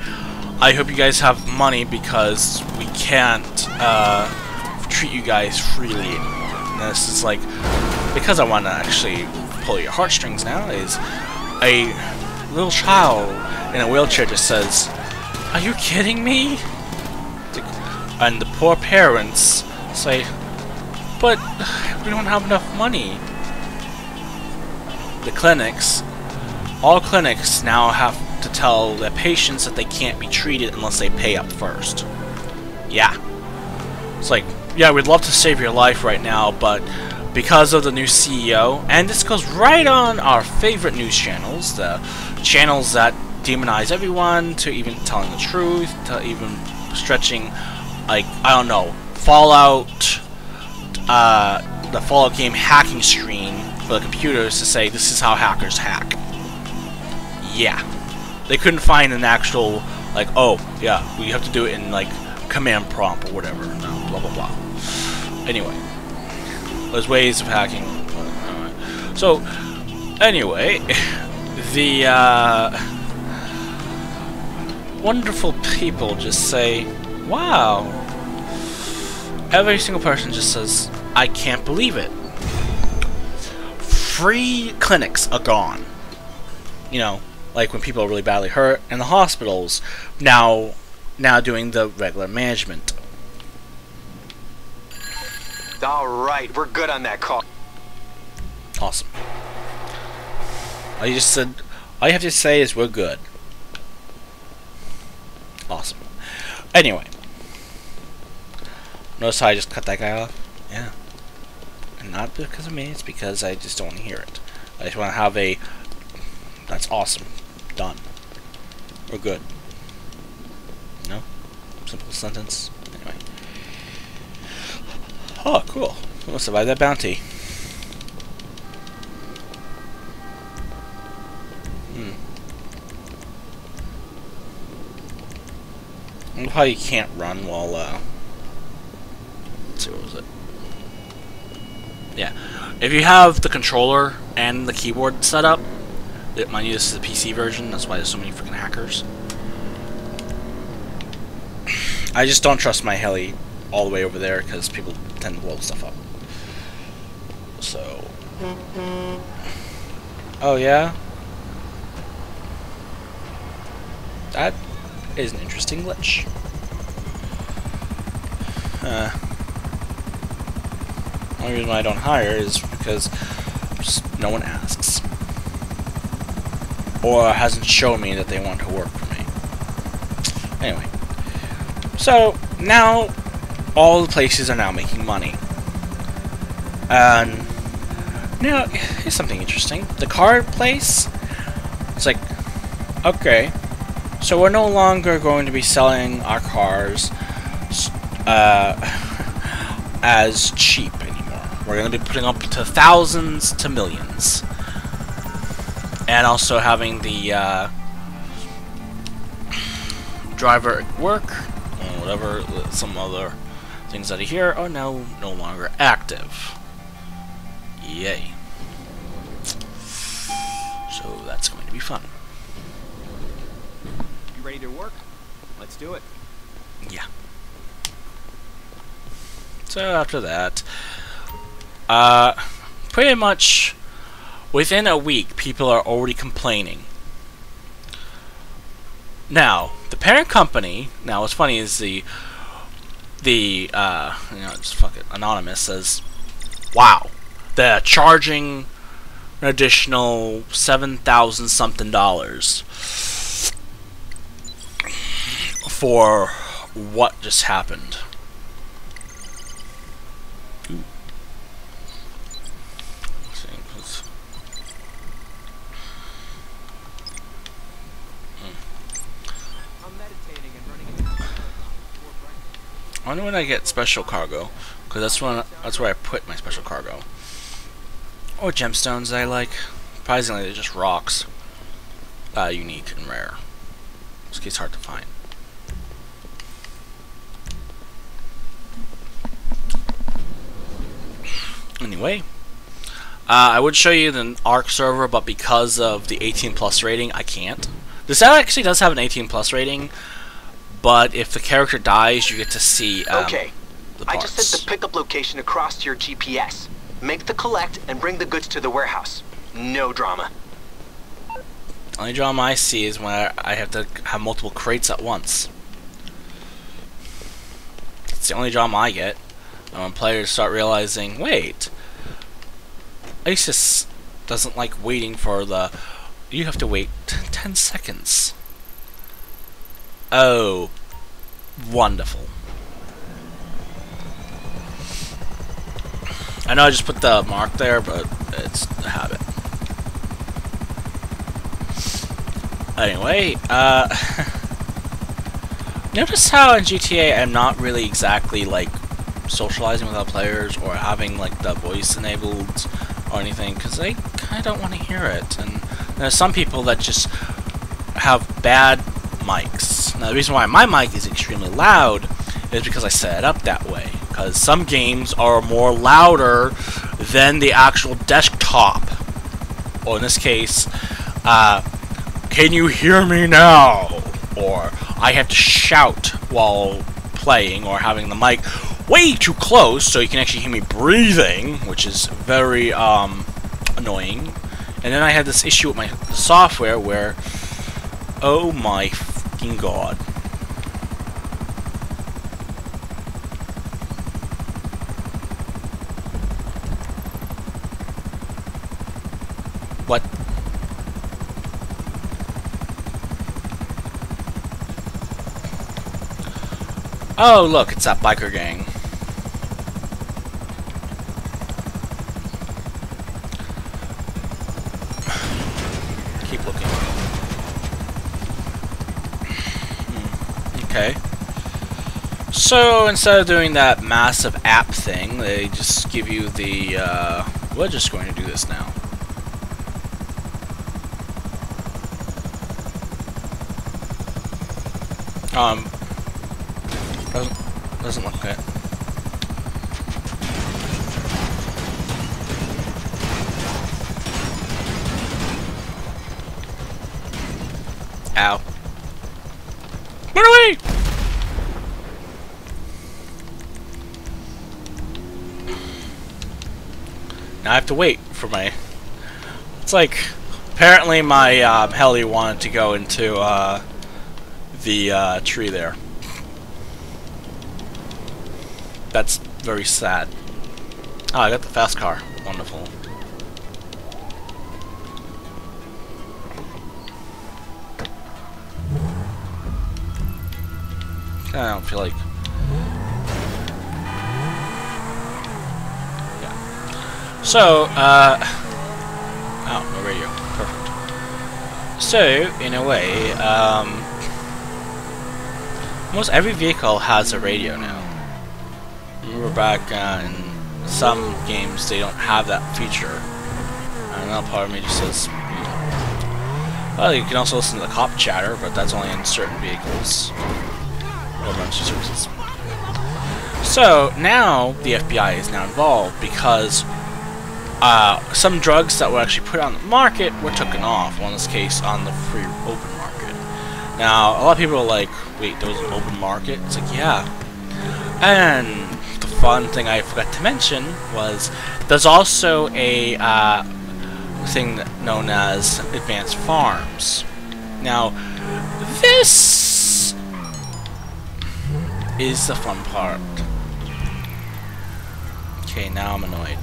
I hope you guys have money because we can't treat you guys freely anymore. And this is like, because I want to actually pull your heartstrings now, is a little child in a wheelchair just says, are you kidding me? And the poor parents say, but we don't have enough money. The clinics, all clinics now have to tell their patients that they can't be treated unless they pay up first. Yeah. It's like, yeah, we'd love to save your life right now, but because of the new CEO, and this goes right on our favorite news channels, the channels that demonize everyone, to even telling the truth, to even stretching, like, I don't know, Fallout, the Fallout game hacking screen for the computers to say this is how hackers hack. Yeah. They couldn't find an actual, like, oh, yeah, we have to do it in, like, command prompt or whatever. No, blah, blah, blah. Anyway. There's ways of hacking. So, anyway, the, wonderful people just say, wow. Every single person just says, I can't believe it. Free clinics are gone. You know, like when people are really badly hurt, and the hospitals now doing the regular management. Alright, we're good on that call. Awesome. All you have to say is we're good. Awesome. Anyway. Notice how I just cut that guy off? Yeah. And not because of me, it's because I just don't want to hear it. I just want to have a... That's awesome. Done. We're good. No? Simple sentence. Anyway. Oh, cool. We'll survive that bounty. I love how you can't run while, let's see, what was it? Yeah. If you have the controller and the keyboard set up, mind you, this is the PC version, that's why there's so many freaking hackers. I just don't trust my heli all the way over there, because people tend to blow stuff up. So... Oh, yeah? That is an interesting glitch. only reason why I don't hire is because just no one asks. Or hasn't shown me that they want to work for me. Anyway. So, now, all the places are now making money. And, now, here's something interesting. The car place, it's like, okay, so we're no longer going to be selling our cars as cheap anymore. We're going to be putting up to thousands to millions. And also having the driver at work and whatever, some other things out of here are now no longer active. Yay. So that's going to be fun. You ready to work? Let's do it. Yeah. So after that, pretty much within a week, people are already complaining. Now, the parent company, now what's funny is you know, just fuck it, Anonymous says, wow, they're charging an additional $7,000 something for what just happened. Ooh. Let's see, I wonder when I get special cargo, because that's where I put my special cargo. Or gemstones I like. Surprisingly, they're just rocks. Unique and rare. This case hard to find. Anyway, I would show you the ARC server, but because of the 18+ rating, I can't. This actually does have an 18+ rating, but if the character dies, you get to see okay. The parts. I just set the pickup location across to your GPS. Make the collect and bring the goods to the warehouse. No drama. Only drama I see is when I have to have multiple crates at once. It's the only drama I get. And when players start realizing, wait, Isis doesn't like waiting for the... You have to wait 10 seconds. Oh, wonderful. I know I just put the mark there, but it's a habit. Anyway, notice how in GTA I'm not really exactly like socializing with other players or having like the voice enabled or anything, because I kind of don't want to hear it. And there's some people that just have bad mics. Now the reason why my mic is extremely loud is because I set it up that way. Because some games are more louder than the actual desktop. Or in this case, can you hear me now? Or I have to shout while playing or having the mic way too close so you can actually hear me breathing, which is very annoying. And then I had this issue with my software where, oh my fucking god. What? Oh, look, it's that biker gang. Keep looking. Okay. So, instead of doing that massive app thing, they just give you the, we're just going to do this now. Doesn't look good. Ow. Run away! Now I have to wait for my... It's like, apparently my heli wanted to go into the tree there. That's very sad. Oh, I got the fast car. Wonderful. I don't feel like... Yeah. So, oh, no radio. Perfect. So, in a way, almost every vehicle has a radio now. Remember back in some games they don't have that feature. And now part of me just says, well, you can also listen to the cop chatter, but that's only in certain vehicles. Or emergency services. So now the FBI is now involved because some drugs that were actually put on the market were taken off. Well, in this case, on the free open market. Now, a lot of people are like, wait, there was an open market? It's like, yeah. And the fun thing I forgot to mention was there's also a thing known as advanced farms. Now, this is the fun part. Okay, now I'm annoyed.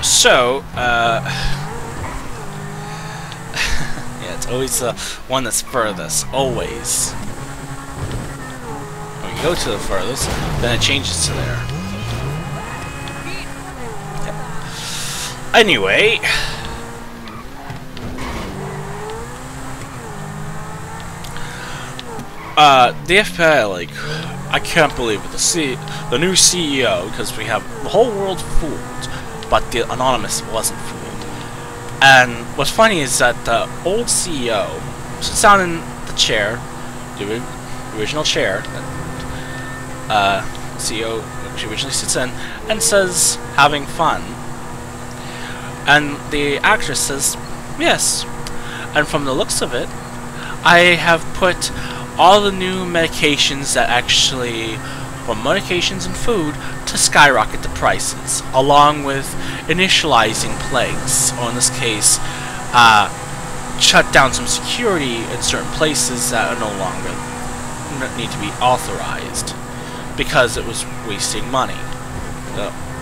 So, yeah, it's always the one that's furthest. Always. When you go to the furthest, then it changes to there. Yep. Anyway. The FBI, like, I can't believe it. The new CEO, because we have the whole world fooled, but the Anonymous wasn't fooled. And what's funny is that the old CEO sits down in the chair, the original chair, that CEO she originally sits in, and says, having fun. And the actress says, yes. And from the looks of it, I have put all the new medications that actually, from medications and food, to skyrocket the prices, along with initializing plagues, or in this case, shut down some security in certain places that are no longer need to be authorized, because it was wasting money.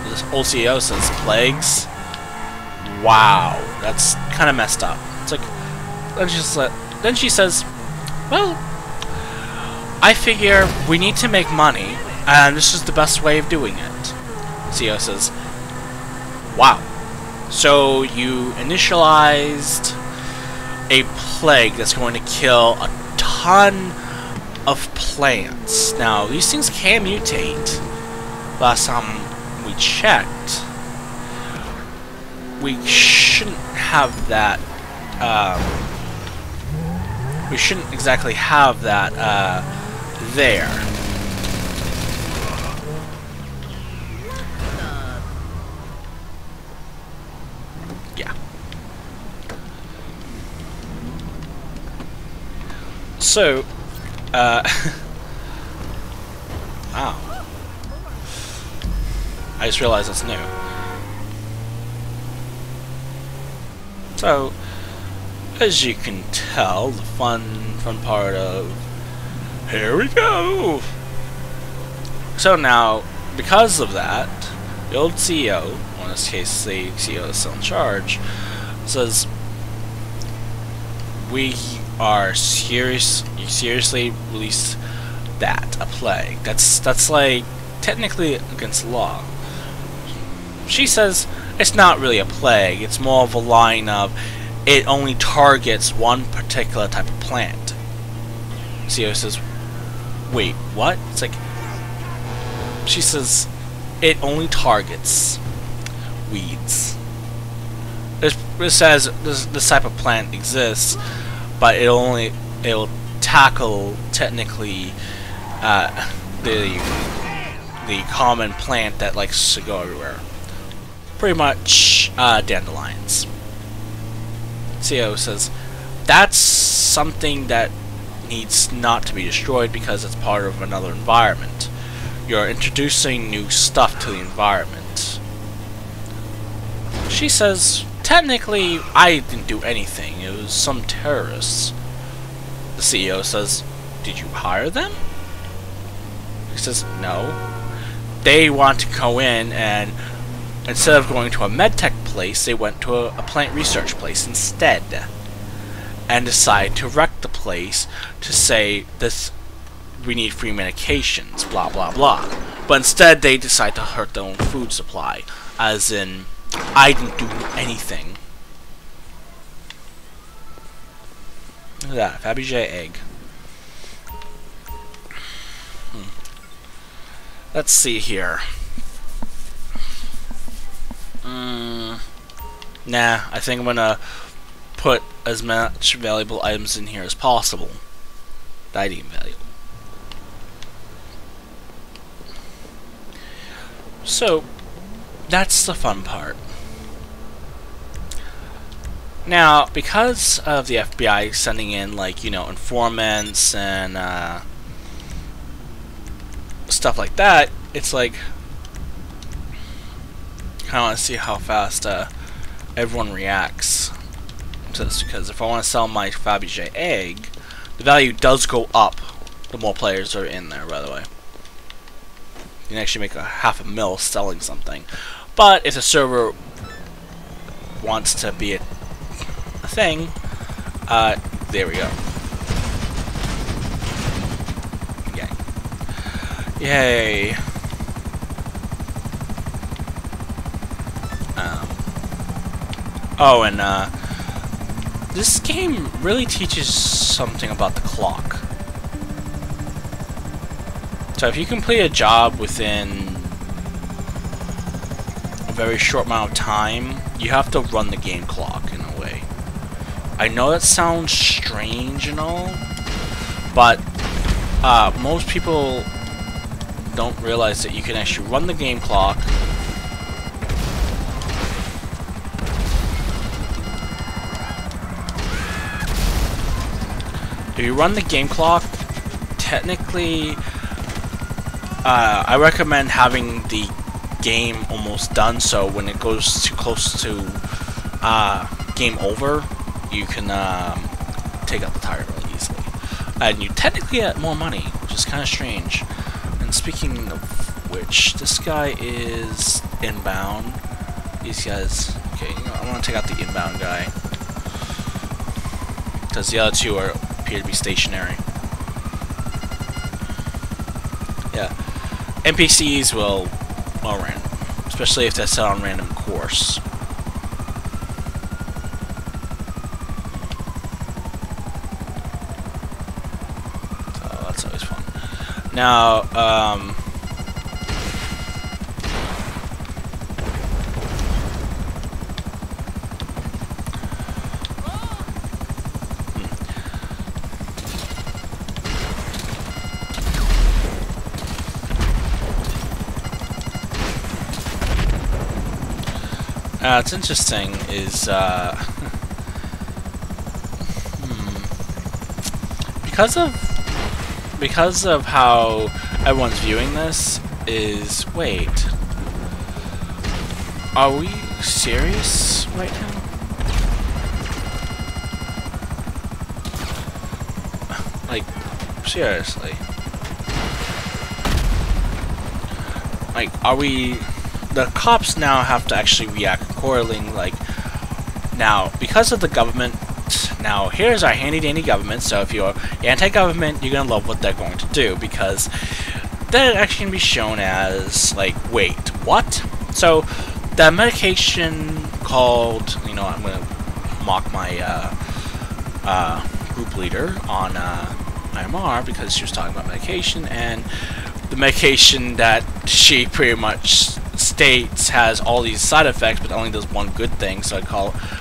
This old CEO says, plagues? Wow, that's kind of messed up. It's like, then she says, well, I figure we need to make money, and this is the best way of doing it. CEO says, wow. So you initialized a plague that's going to kill a ton of plants. Now, these things can mutate. Last time we checked, we shouldn't have that, we shouldn't exactly have that, there. Yeah. So, wow. I just realized that's new. So, as you can tell, the fun part of here we go! So now, because of that, the old CEO, or in this case the CEO that's still in charge, says, we are seriously release that, a plague. That's like, technically against the law. She says, it's not really a plague, it's more of a line of, it only targets one particular type of plant. CEO says, wait, what? It's like, she says, it only targets weeds. It says this type of plant exists, but it'll tackle technically the common plant that likes to go everywhere. Pretty much dandelions. CEO says, that's something that needs not to be destroyed because it's part of another environment. You're introducing new stuff to the environment. She says, technically, I didn't do anything. It was some terrorists. The CEO says, did you hire them? He says, no. They want to go in and instead of going to a medtech place, they went to a plant research place instead. And decide to wreck the place to say this, we need free medications, blah blah blah. But instead they decide to hurt their own food supply. As in, I didn't do anything. Look at that, Fabergé egg. Let's see here. Nah, I think I'm gonna put as much valuable items in here as possible. That I deem valuable. So, that's the fun part. Now, because of the FBI sending in, like, you know, informants and stuff like that, it's like, I kind of want to see how fast everyone reacts to this, because if I want to sell my Fabergé egg, the value does go up the more players are in there, by the way. You can actually make a $500,000 selling something. But if the server wants to be a thing, there we go. Yay. Yay. Oh, and this game really teaches something about the clock. So if you complete a job within a very short amount of time, you have to run the game clock in a way. I know that sounds strange and all, but most people don't realize that you can actually run the game clock if you run the game clock, technically I recommend having the game almost done, so when it goes too close to game over, you can take out the tire really easily. And you technically get more money, which is kind of strange. And speaking of which, this guy is inbound. These guys, okay, you know, I want to take out the inbound guy, because the other two appear to be stationary. Yeah, NPCs will random, especially if they're set on random course. So that's always fun. Now, what's interesting is because of how everyone's viewing this is, wait, are we serious right now? Like, seriously, like, are we? The cops now have to actually react accordingly, like, now, because of the government, now, here's our handy-dandy government, so if you're anti-government, you're gonna love what they're going to do, because they're actually gonna be shown as, like, wait, what? So, the medication called, you know, I'm gonna mock my, group leader on, IMR, because she was talking about medication, and the medication that she pretty much states has all these side effects, but only does one good thing. So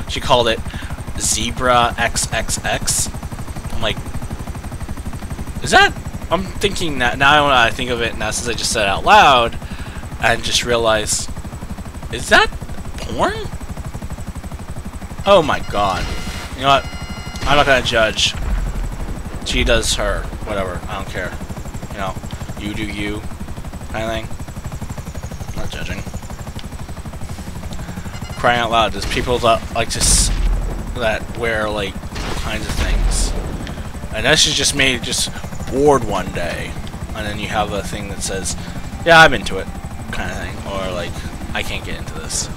she called it Zebra XXX. I'm like, is that? I'm thinking that now when I think of it, now since I just said it out loud, and just realized, is that porn? Oh my god! You know what? I'm not gonna judge. She does her, whatever. I don't care. You know, you do you, kind of thing. Not judging. crying out loud, there's people that like that wear like all kinds of things, and that's just made just bored one day, and then you have a thing that says, "Yeah, I'm into it," kind of thing, or like, "I can't get into this,"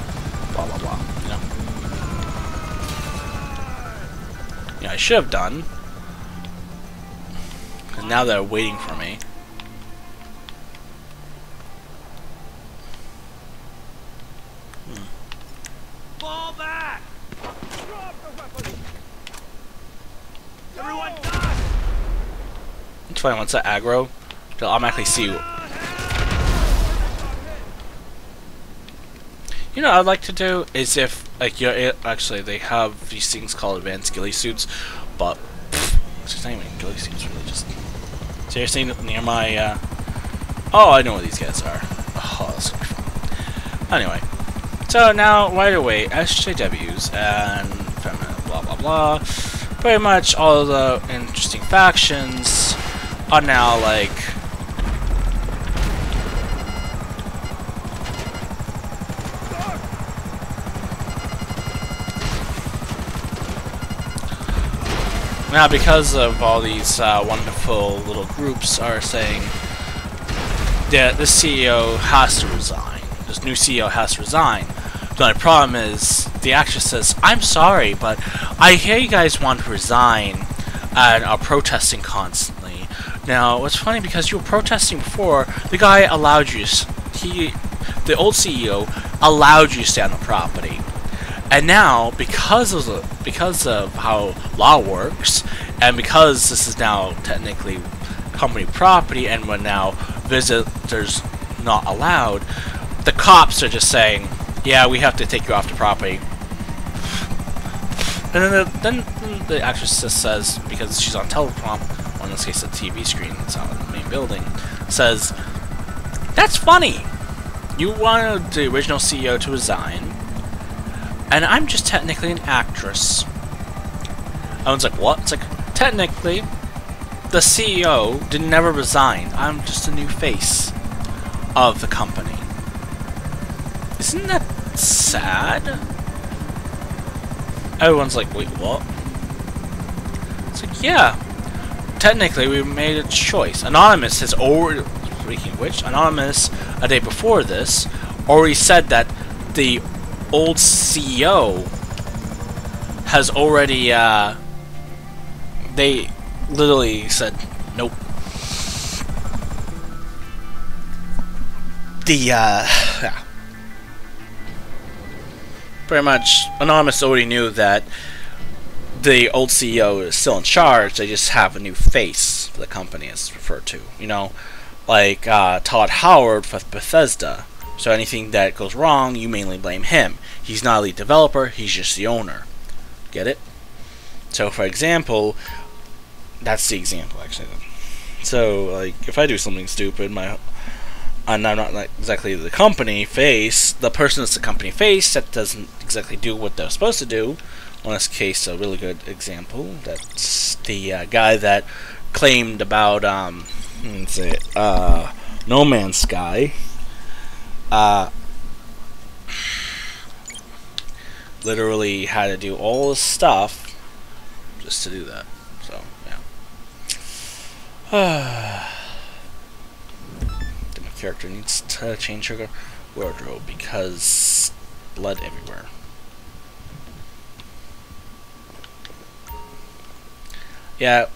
blah blah blah. You know. Yeah, I should have done, because now they're waiting for me. Fall back! Everyone die! It's funny, once that aggro, they'll automatically see you. You know what I'd like to do is if, like, actually they have these things called advanced ghillie suits, but it's not even ghillie suits, really. Just seriously, near my. Oh, I know what these guys are. Oh, that's gonna be fun. Anyway, so now right away, SJWs and feminine, blah blah blah. Pretty much all the interesting factions are now like. Now, because of all these wonderful little groups are saying that the CEO has to resign, this new CEO has to resign. The only problem is the actress says, "I'm sorry, but I hear you guys want to resign and are protesting constantly." Now, what's funny, because you were protesting before, the guy allowed you, the old CEO allowed you to stay on the property. And now, because of how law works, and because this is now technically company property, and when now visitors not allowed, the cops are just saying, "Yeah, we have to take you off the property." And then the actress just says, because she's on telecom, or in this case a TV screen, it's on the main building, says, "That's funny. You wanted the original CEO to resign, and I'm just technically an actress." Everyone's like, "What?" It's like, technically, the CEO didn't never resign. I'm just a new face of the company. Isn't that sad? Everyone's like, "Wait, what?" It's like, yeah. Technically, we made a choice. Anonymous has already, speaking of which, Anonymous, a day before this, already said that the old CEO has already, they literally said, "Nope." Yeah. Pretty much, Anonymous already knew that the old CEO is still in charge. They just have a new face for the company, as referred to. You know, like Todd Howard with Bethesda. So anything that goes wrong, you mainly blame him. He's not a lead developer, he's just the owner. Get it? So, for example, that's the example, actually. So, like, if I do something stupid, and I'm not like exactly the company face, the person that's the company face that doesn't exactly do what they're supposed to do. In this case, a really good example. That's the guy that claimed about No Man's Sky. Literally had to do all this stuff just to do that. So yeah. My character needs to change her wardrobe because blood everywhere. Yeah,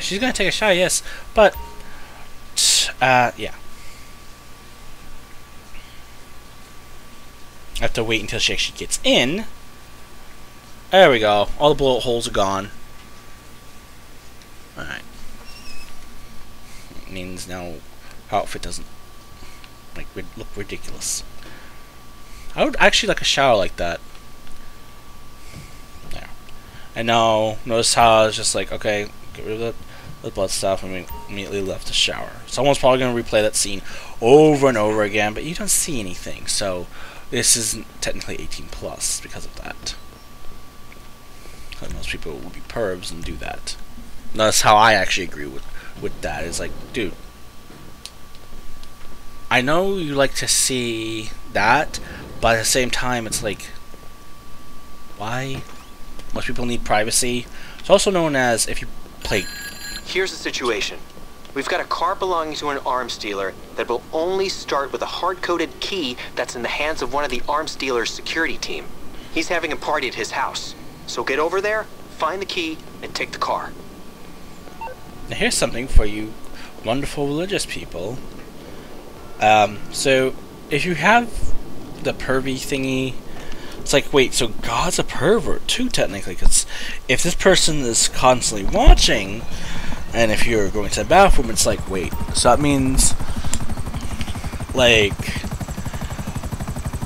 she's gonna take a shot, yes, but yeah. I have to wait until she actually gets in. There we go. All the bullet holes are gone. Alright. It means now her outfit doesn't like look ridiculous. I would actually like a shower like that. There. And now, notice how I was just like, okay, get rid of the blood stuff, and we immediately left the shower. Someone's probably going to replay that scene over and over again, but you don't see anything, so this is technically 18 plus because of that. Most people would be pervs and do that. That's how I actually agree with that. It's like, dude, I know you like to see that, but at the same time, it's like, why? Most people need privacy. It's also known as, if you play... Here's the situation. We've got a car belonging to an arms dealer that will only start with a hard-coded key that's in the hands of one of the arms dealer's security team. He's having a party at his house. So get over there, find the key, and take the car. Now here's something for you wonderful religious people. So, if you have the pervy thingy, it's like, wait, so God's a pervert too, technically, because if this person is constantly watching, and if you're going to the bathroom, it's like, wait, so that means, like,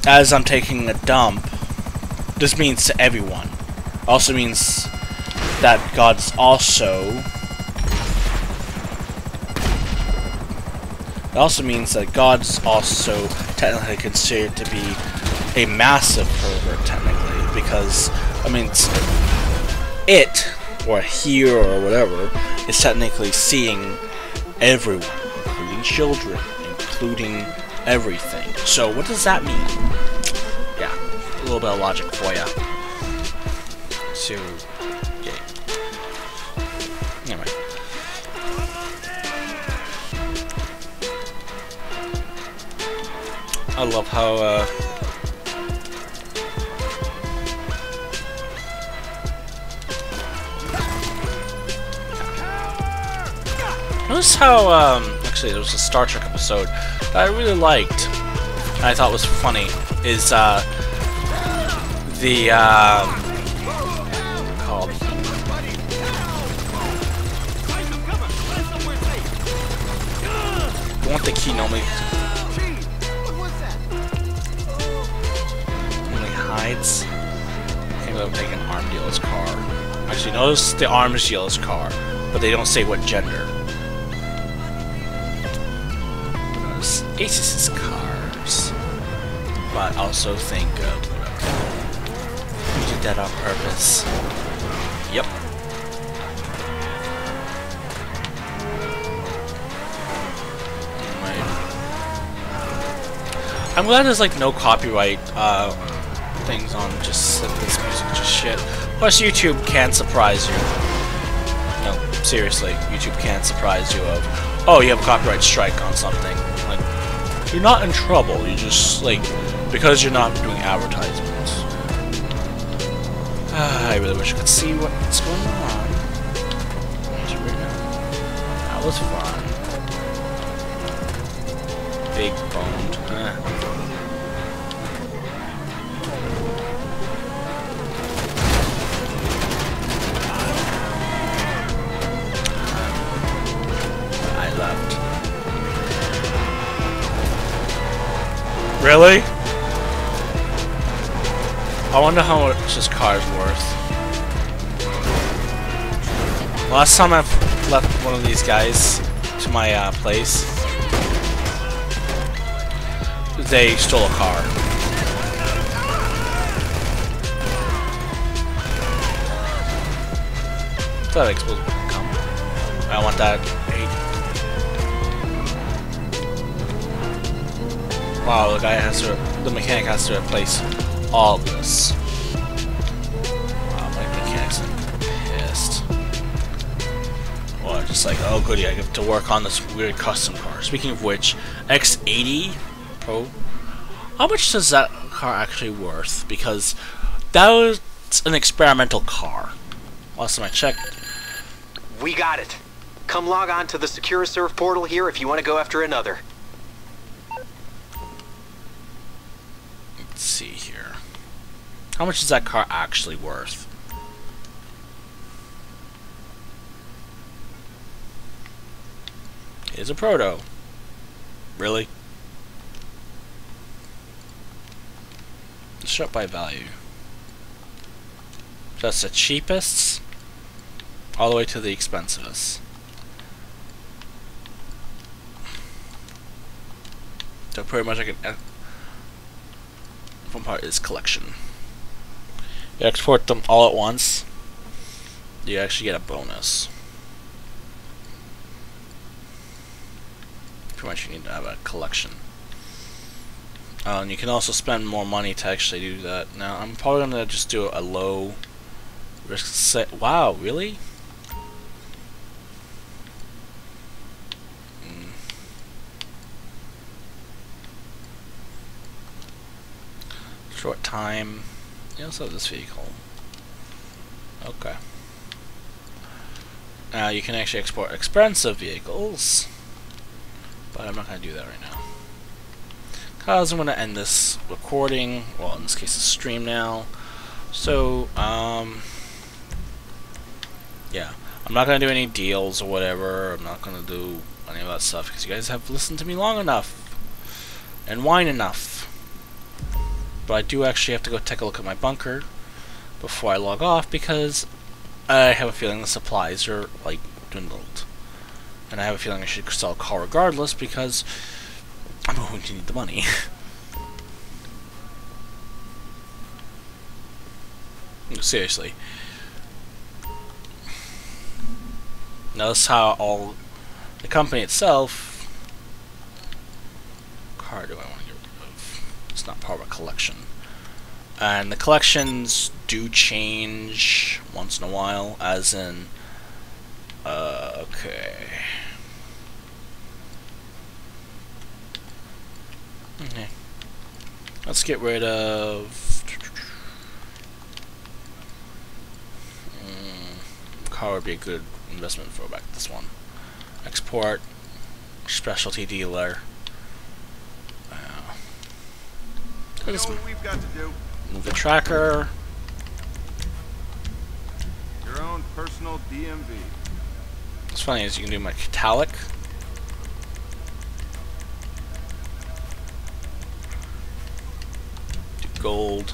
as I'm taking a dump, this means to everyone. Also means that God's also... It also means that God's also technically considered to be a massive pervert, technically, because, I mean, it, or he, or whatever, is technically seeing everyone, including children, including everything. So, what does that mean? Yeah, a little bit of logic for ya. So, yeah. Anyway. I love how, notice how, actually there was a Star Trek episode that I really liked, and I thought was funny, is, called... I want the key normally... hides. I think they'll take an arm dealer's car. Actually, notice the arms dealer's car, but they don't say what gender. Notice Ace's cars, but also think of we did that on purpose. Yep. Anyway. I'm glad there's like no copyright things on just this music, just shit. Plus, YouTube can surprise you. No, seriously, YouTube can surprise you of, oh, you have a copyright strike on something. Like, you're not in trouble. You just like because you're not doing advertisements. I really wish I could see what's going on. That was fun. Big boned. Really? I wonder how much this car is worth. Last time I've left one of these guys to my place, they stole a car. That explosive come. I want that 8. Wow, the mechanic has to replace all of this. Wow, my mechanic's pissed. Or just like, oh goody, I get to work on this weird custom car. Speaking of which, X80 Pro, how much does that car actually worth? Because that was an experimental car. Last time I checked. We got it. Come log on to the SecureServe portal here if you want to go after another. Let's see here. How much is that car actually worth? It's a proto. Really? Let's shut by value. That's the cheapest, all the way to the expensivest. So pretty much I can. One part is collection. You export them all at once, you actually get a bonus. Pretty much you need to have a collection. And you can also spend more money to actually do that. Now, I'm probably going to just do a low risk set. Wow, really? Short time. You also have this vehicle. Okay. Now you can actually export expensive vehicles, but I'm not going to do that right now, because I'm going to end this recording, well in this case the stream now. So yeah, I'm not going to do any deals or whatever. I'm not going to do any of that stuff because you guys have listened to me long enough and whine enough. But I do actually have to go take a look at my bunker before I log off, because I have a feeling the supplies are like dwindled, and I have a feeling I should sell a car regardless because I'm going to need the money. Seriously. Notice how all the company itself. What car do I want to get rid of? It's not part of a collection. And the collections do change once in a while, as in, okay. Okay. Let's get rid of, car would be a good investment for back this one. Export, specialty dealer. You know what we've got to do? Move the tracker. Your own personal DMV. What's funny is you can do my metallic. Do gold,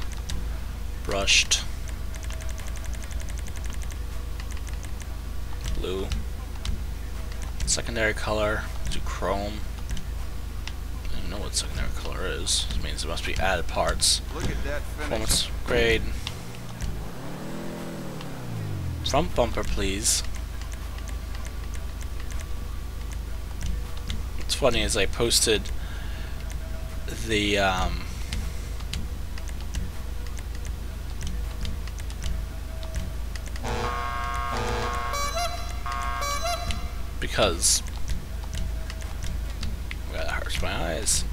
brushed, blue, secondary color, do chrome. I don't know what secondary color is. It means it must be added parts. Look at that finish. Performance grade. Front bumper, please. What's funny is I posted the because that hurts my eyes.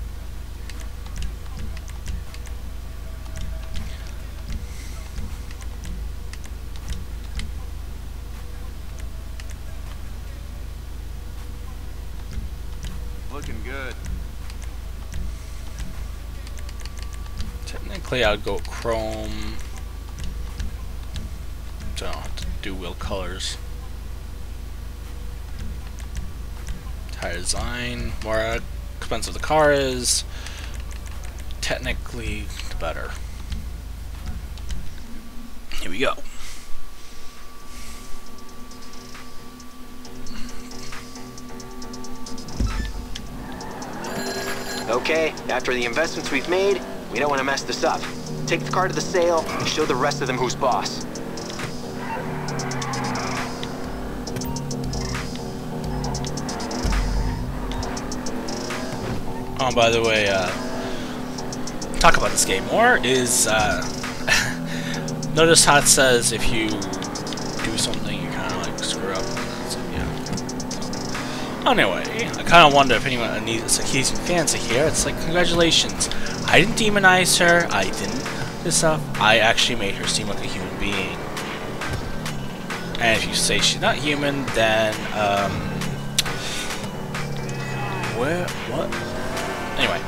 Looking good. Technically, I'd go chrome, so I don't have to do wheel colors. Tire design, more expensive the car is, technically the better. Here we go. Okay, after the investments we've made, we don't want to mess this up. Take the car to the sale and show the rest of them who's boss. Oh, by the way, talk about this game more is, notice how it says if you do something, you kind of like screw up. So, yeah. Anyway, I kind of wonder if anyone needs a keys and fancy here. It's like, congratulations. I didn't demonize her. I didn't this stuff. I actually made her seem like a human being. And if you say she's not human, then, what? Anyway.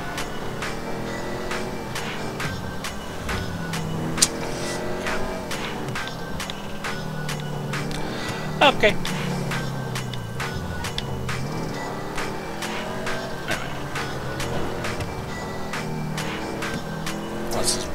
Yeah. Okay. Anyway. What's this one?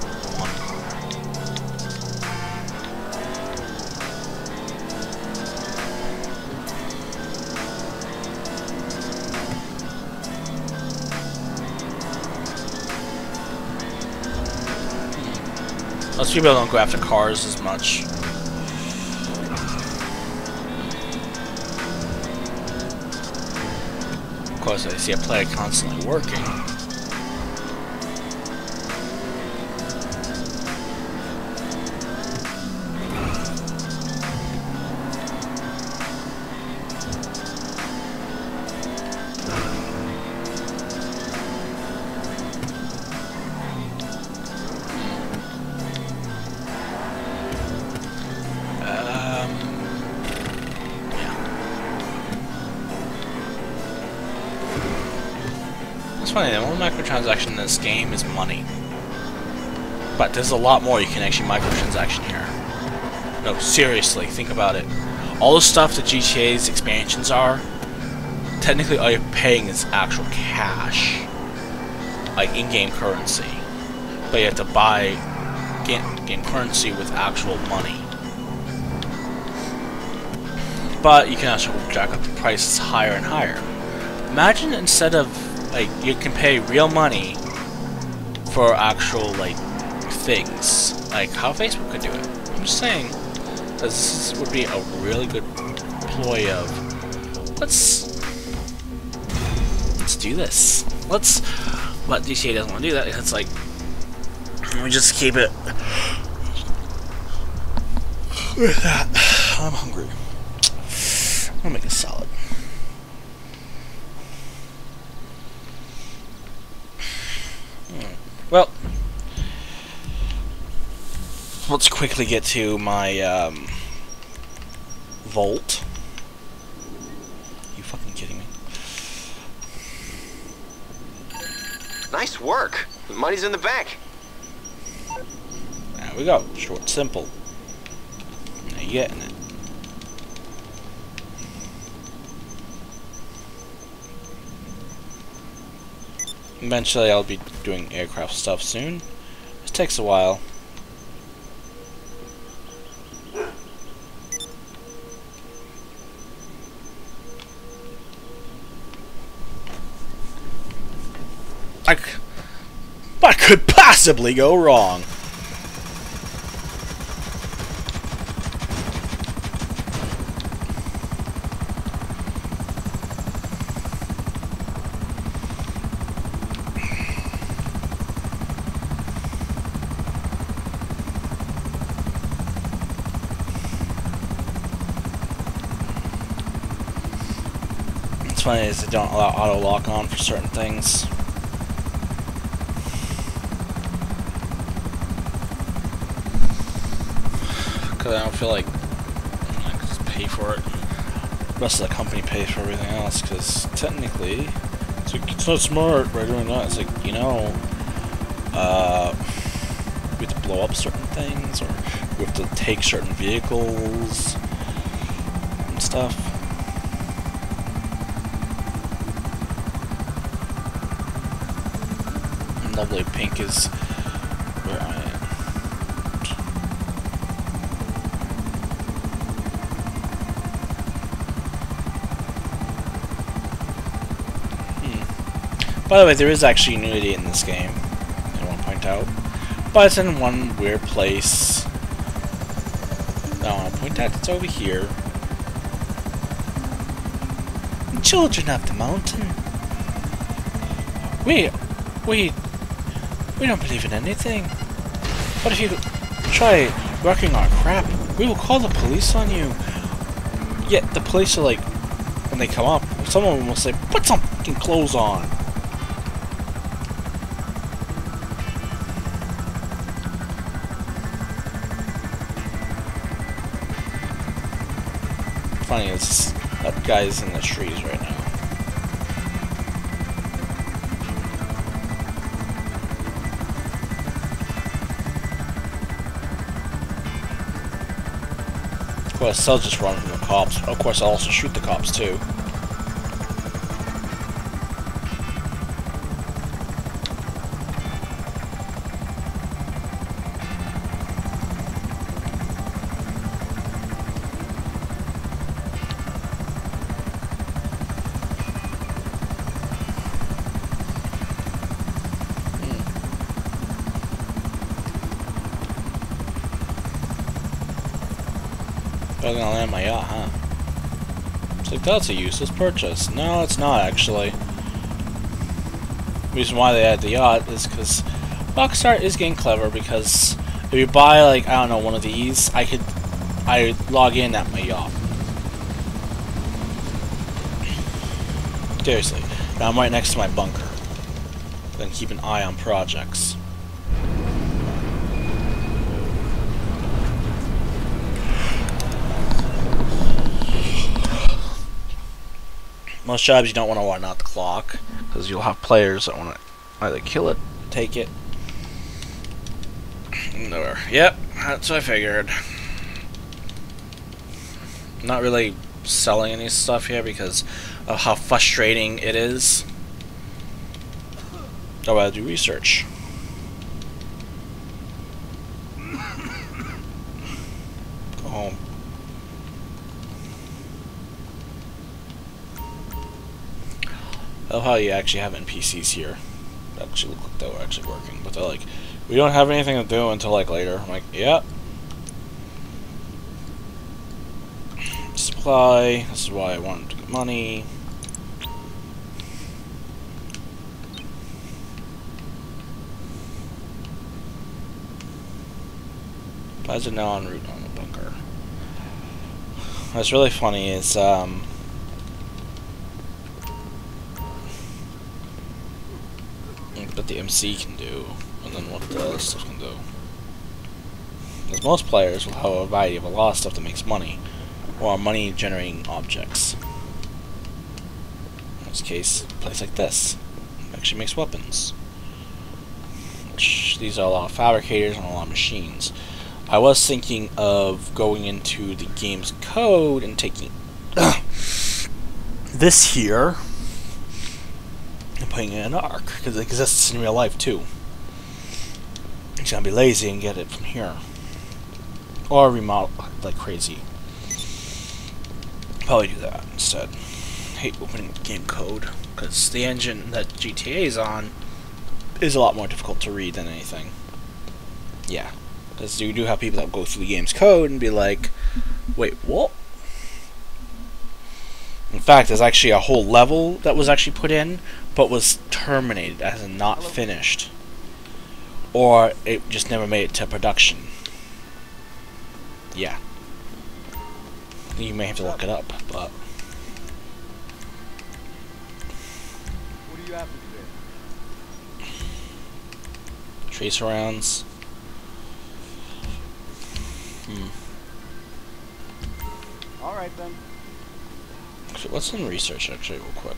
Most people don't go after cars as much. Of course, I see a player constantly working. It's funny, the only microtransaction in this game is money. But there's a lot more you can actually microtransaction here. No, seriously, think about it. All the stuff that GTA's expansions are, technically all you're paying is actual cash. Like in-game currency. But you have to buy game currency with actual money. But you can also jack up the prices higher and higher. Imagine instead of, like, you can pay real money for actual, like, things. Like how Facebook could do it. I'm just saying that this would be a really good ploy of let's do this. But GTA doesn't want to do that. It's like we just keep it with that. I'm hungry. I'm gonna make a salad. Well, let's quickly get to my vault. You fucking kidding me? Nice work. The money's in the bank. There we go. Short, simple. Now you're getting it. Eventually I'll be doing aircraft stuff soon. It takes a while. What could possibly go wrong? What's funny is they don't allow auto lock on for certain things. Because I don't feel like I can just pay for it. The rest of the company pays for everything else. Because technically, it's like, it's not smart by doing that. It's like, you know, we have to blow up certain things, or we have to take certain vehicles and stuff. And lovely pink is where I am. By the way, there is actually nudity in this game, I want to point out. But it's in one weird place. I want to point out it's over here. Children of the mountain. We don't believe in anything. But if you try wrecking our crap, we will call the police on you. Yet the police are like, when they come up, some of them will say, "Put some fucking clothes on." Funny is that guy's in the trees right now. Of course, they'll just run from the cops. Of course, I'll also shoot the cops too. I'm gonna land my yacht, huh? It's like, that's a useless purchase. No, it's not, actually. The reason why they added the yacht is because Rockstar is getting clever, because if you buy, like, I don't know, one of these, I log in at my yacht. Seriously. Now I'm right next to my bunker. Then keep an eye on projects. Most jobs you don't want to run out the clock, because you'll have players that want to either kill it, take it. Or, yep, that's what I figured. Not really selling any stuff here because of how frustrating it is. Oh, I do research. Go home. I love how you actually have NPCs here. That actually look like they were actually working, but they're like, we don't have anything to do until like later. I'm like, yep. Supply. This is why I wanted to get money. Why is it now en route on the bunker? What's really funny is what the MC can do, and then what the other stuff can do. Because most players will have a variety of a lot of stuff that makes money, or money-generating objects. In this case, a place like this actually makes weapons. Which, these are a lot of fabricators and a lot of machines. I was thinking of going into the game's code and taking this here and putting it in an Ark, because it exists in real life too. It's gonna be lazy and get it from here, or remodel like crazy. Probably do that instead. Hate opening game code because the engine that GTA is on is a lot more difficult to read than anything. Yeah, because you do have people that go through the game's code and be like, "Wait, what?" In fact, there's actually a whole level that was actually put in, but was terminated as in not finished, or it just never made it to production. Yeah. You may have to look it up, but What do you have to do? tracer rounds. All right then. Actually, what's in research? Actually, real quick.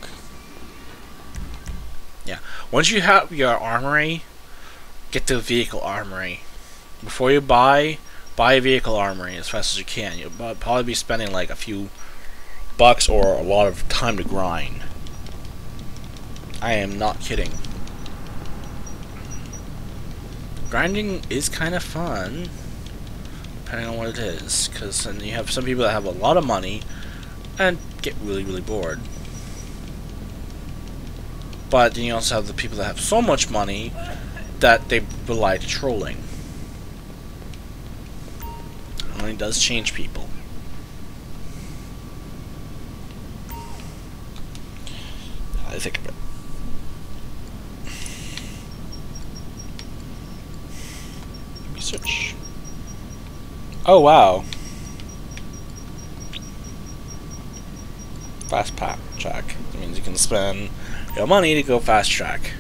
Yeah. Once you have your armory, get the vehicle armory. Before you buy a vehicle armory as fast as you can. You'll probably be spending like a few bucks or a lot of time to grind. I am not kidding. Grinding is kind of fun, depending on what it is, because then you have some people that have a lot of money and get really, really bored. But then you also have the people that have so much money that they rely to trolling. Money does change people. I think of it. Research. Oh wow. Fast track. That means you can spend your money to go fast track.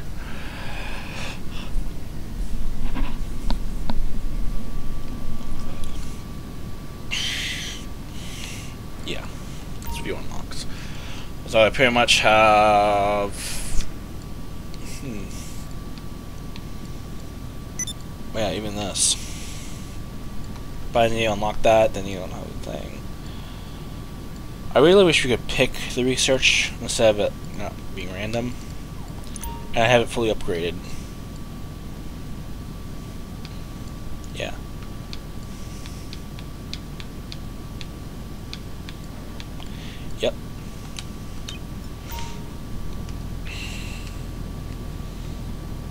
Yeah, it's view unlocked. So I pretty much have. Yeah, even this. But then you unlock that, then you don't have a thing. I really wish we could pick the research instead of it not being random, and I have it fully upgraded. Yeah. Yep.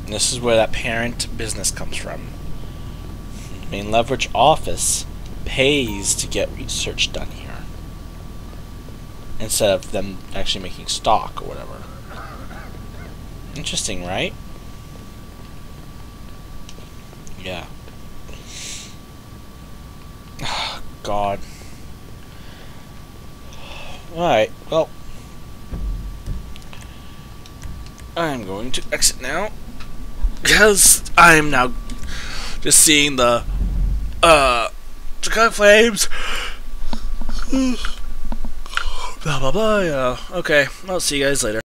And this is where that parent business comes from. Main leverage office pays to get research done here, instead of them actually making stock or whatever. Interesting, right? Yeah. God. Alright, well, I'm going to exit now, because I am now just seeing the Chicago Flames Blah blah blah. Yeah. Okay. I'll see you guys later.